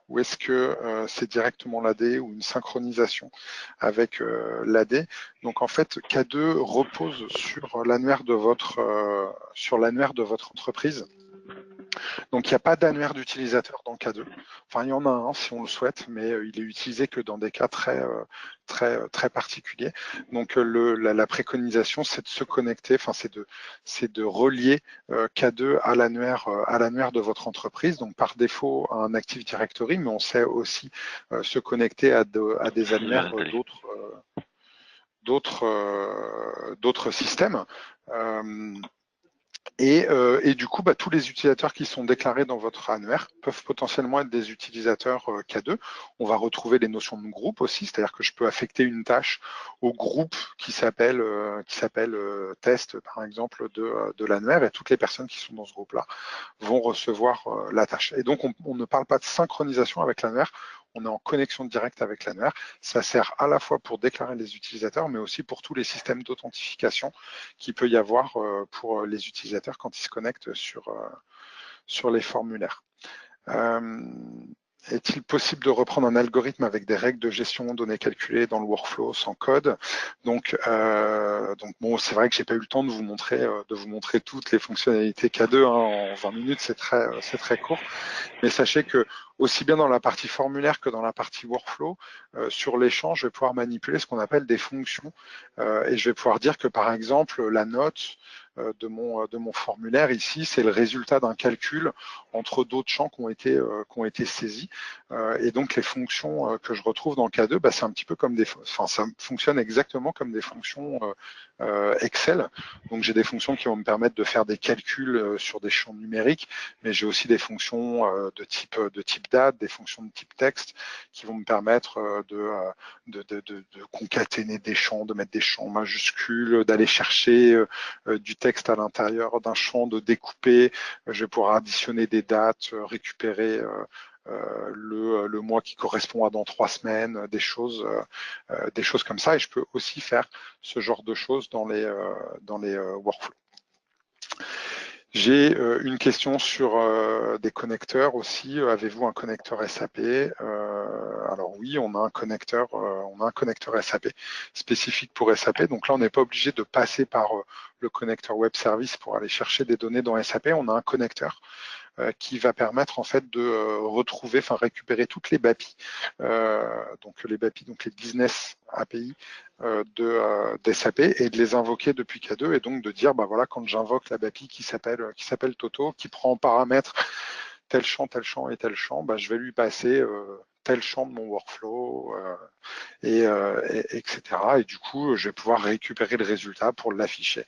ou est-ce que c'est directement l'AD ou une synchronisation avec l'AD. Donc en fait, K2 repose sur l'annuaire de votre entreprise. Donc il n'y a pas d'annuaire d'utilisateur dans K2. Enfin, il y en a un si on le souhaite, mais il est utilisé que dans des cas très particuliers. Donc la préconisation, c'est de se connecter, enfin c'est de relier K2 à l'annuaire de votre entreprise. Donc par défaut un Active Directory, mais on sait aussi se connecter à des annuaires d'autres systèmes. Et du coup, tous les utilisateurs qui sont déclarés dans votre annuaire peuvent potentiellement être des utilisateurs K2. On va retrouver les notions de groupe aussi, c'est-à-dire que je peux affecter une tâche au groupe qui s'appelle test, par exemple, de l'annuaire, et toutes les personnes qui sont dans ce groupe-là vont recevoir la tâche. Et donc, on ne parle pas de synchronisation avec l'annuaire, on est en connexion directe avec l'annuaire. Ça sert à la fois pour déclarer les utilisateurs, mais aussi pour tous les systèmes d'authentification qu'il peut y avoir pour les utilisateurs quand ils se connectent sur les formulaires. Est-il possible de reprendre un algorithme avec des règles de gestion de données calculées dans le workflow sans code? Donc bon, c'est vrai que j'ai pas eu le temps de vous montrer toutes les fonctionnalités K2 en 20 minutes, c'est très court. Mais sachez que aussi bien dans la partie formulaire que dans la partie workflow, sur l'échange, je vais pouvoir manipuler ce qu'on appelle des fonctions, et je vais pouvoir dire que par exemple la note de mon formulaire ici, c'est le résultat d'un calcul entre d'autres champs qui ont été saisis. Et donc les fonctions que je retrouve dans K2, c'est un petit peu comme ça fonctionne exactement comme des fonctions Excel. Donc j'ai des fonctions qui vont me permettre de faire des calculs sur des champs numériques, mais j'ai aussi des fonctions de type date, des fonctions de type texte qui vont me permettre de concaténer des champs, de mettre des champs majuscules, d'aller chercher du texte à l'intérieur d'un champ, de découper. Je vais pouvoir additionner des dates, récupérer le mois qui correspond à dans 3 semaines, des choses comme ça. Et je peux aussi faire ce genre de choses dans les workflows. J'ai une question sur des connecteurs aussi. Avez-vous un connecteur SAP? Alors oui, on a un connecteur SAP spécifique pour SAP. Donc là, on n'est pas obligé de passer par le connecteur web service pour aller chercher des données dans SAP. On a un connecteur qui va permettre en fait de récupérer toutes les BAPI, donc les BAPI, donc les business API d'SAP, et de les invoquer depuis K2, et donc de dire voilà, quand j'invoque la BAPI qui s'appelle Toto, qui prend en paramètre tel champ et tel champ, je vais lui passer tel champ de mon workflow, etc. Et du coup, je vais pouvoir récupérer le résultat pour l'afficher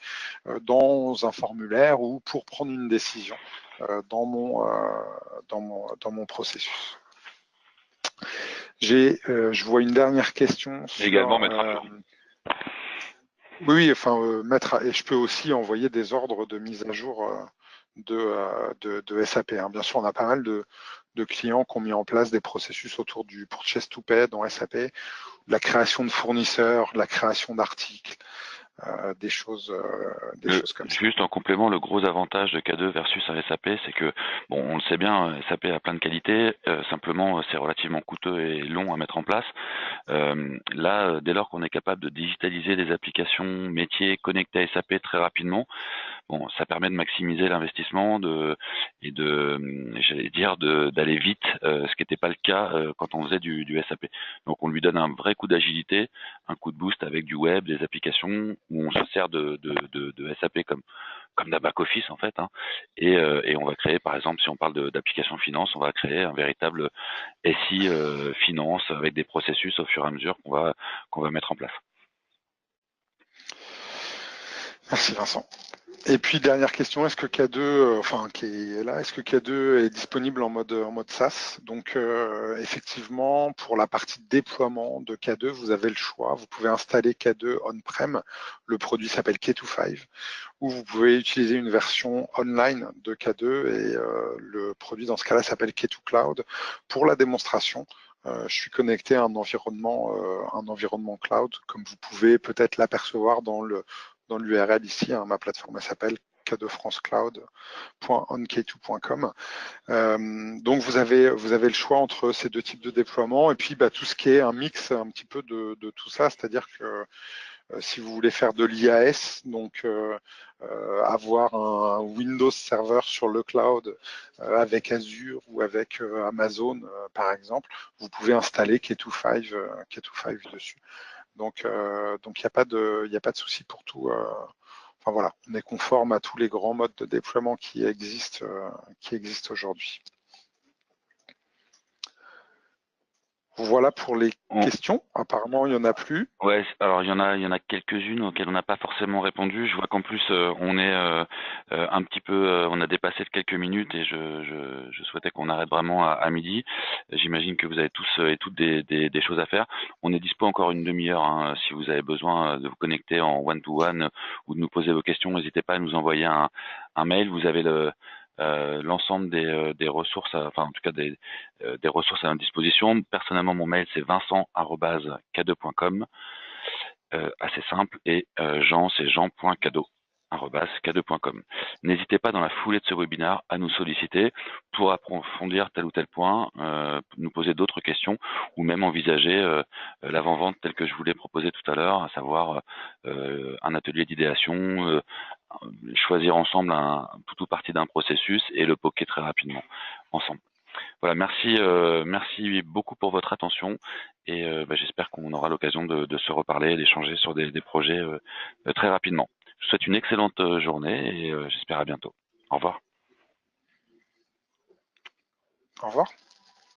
dans un formulaire ou pour prendre une décision dans mon processus. Je vois une dernière question sur. Également mettre à jour. Oui, enfin et je peux aussi envoyer des ordres de mise à jour de SAP. Hein. Bien sûr, on a pas mal de clients qui ont mis en place des processus autour du purchase to pay dans SAP, la création de fournisseurs, la création d'articles, des choses comme ça. Juste en complément, le gros avantage de K2 versus un SAP, c'est que, bon, on le sait bien, SAP a plein de qualités, simplement c'est relativement coûteux et long à mettre en place. Là, dès lors qu'on est capable de digitaliser des applications métiers connectées à SAP très rapidement, bon, ça permet de maximiser l'investissement j'allais dire, d'aller vite, ce qui n'était pas le cas quand on faisait du SAP. Donc on lui donne un vrai coup d'agilité, un coup de boost avec du web, des applications où on se sert de SAP comme d'un back office en fait, hein, et on va créer, par exemple, si on parle d'application finance, on va créer un véritable SI finance avec des processus au fur et à mesure qu'on va mettre en place. Merci Vincent. Et puis dernière question, est-ce que K2, qui est là, est-ce que K2 est disponible en mode SaaS? Donc effectivement, pour la partie déploiement de K2, vous avez le choix. Vous pouvez installer K2 on-prem. Le produit s'appelle K25, ou vous pouvez utiliser une version online de K2 et le produit dans ce cas-là s'appelle K2 Cloud. Pour la démonstration, je suis connecté à un environnement cloud, comme vous pouvez peut-être l'apercevoir dans l'URL ici. Hein, ma plateforme s'appelle k2francecloud.onk2.com. Donc vous avez le choix entre ces deux types de déploiement et puis tout ce qui est un mix un petit peu de tout ça, c'est-à-dire que si vous voulez faire de l'IAS, donc avoir un Windows Server sur le cloud avec Azure ou avec Amazon par exemple, vous pouvez installer K25 dessus. Donc il n'y a pas de souci pour tout. Enfin voilà, on est conforme à tous les grands modes de déploiement qui existent aujourd'hui. Voilà pour les questions. Apparemment, il n'y en a plus. Ouais, alors il y en a quelques-unes auxquelles on n'a pas forcément répondu. Je vois qu'en plus on est un petit peu, on a dépassé de quelques minutes et je souhaitais qu'on arrête vraiment à midi. J'imagine que vous avez tous et toutes des choses à faire. On est dispo encore une demi-heure. Hein, si vous avez besoin de vous connecter en one-to-one ou de nous poser vos questions, n'hésitez pas à nous envoyer un mail. Vous avez l'ensemble des ressources, enfin en tout cas des ressources à notre disposition. Personnellement, mon mail c'est vincent@k2.com, assez simple, et Jean c'est jean.cadeau@k2.com. N'hésitez pas dans la foulée de ce webinaire à nous solliciter pour approfondir tel ou tel point, nous poser d'autres questions ou même envisager l'avant-vente tel que je vous l'ai proposé tout à l'heure, à savoir un atelier d'idéation, choisir ensemble tout ou partie d'un processus et le poker très rapidement ensemble. Voilà, merci beaucoup pour votre attention et j'espère qu'on aura l'occasion de se reparler et d'échanger sur des projets très rapidement. Je vous souhaite une excellente journée et j'espère à bientôt. Au revoir. Au revoir.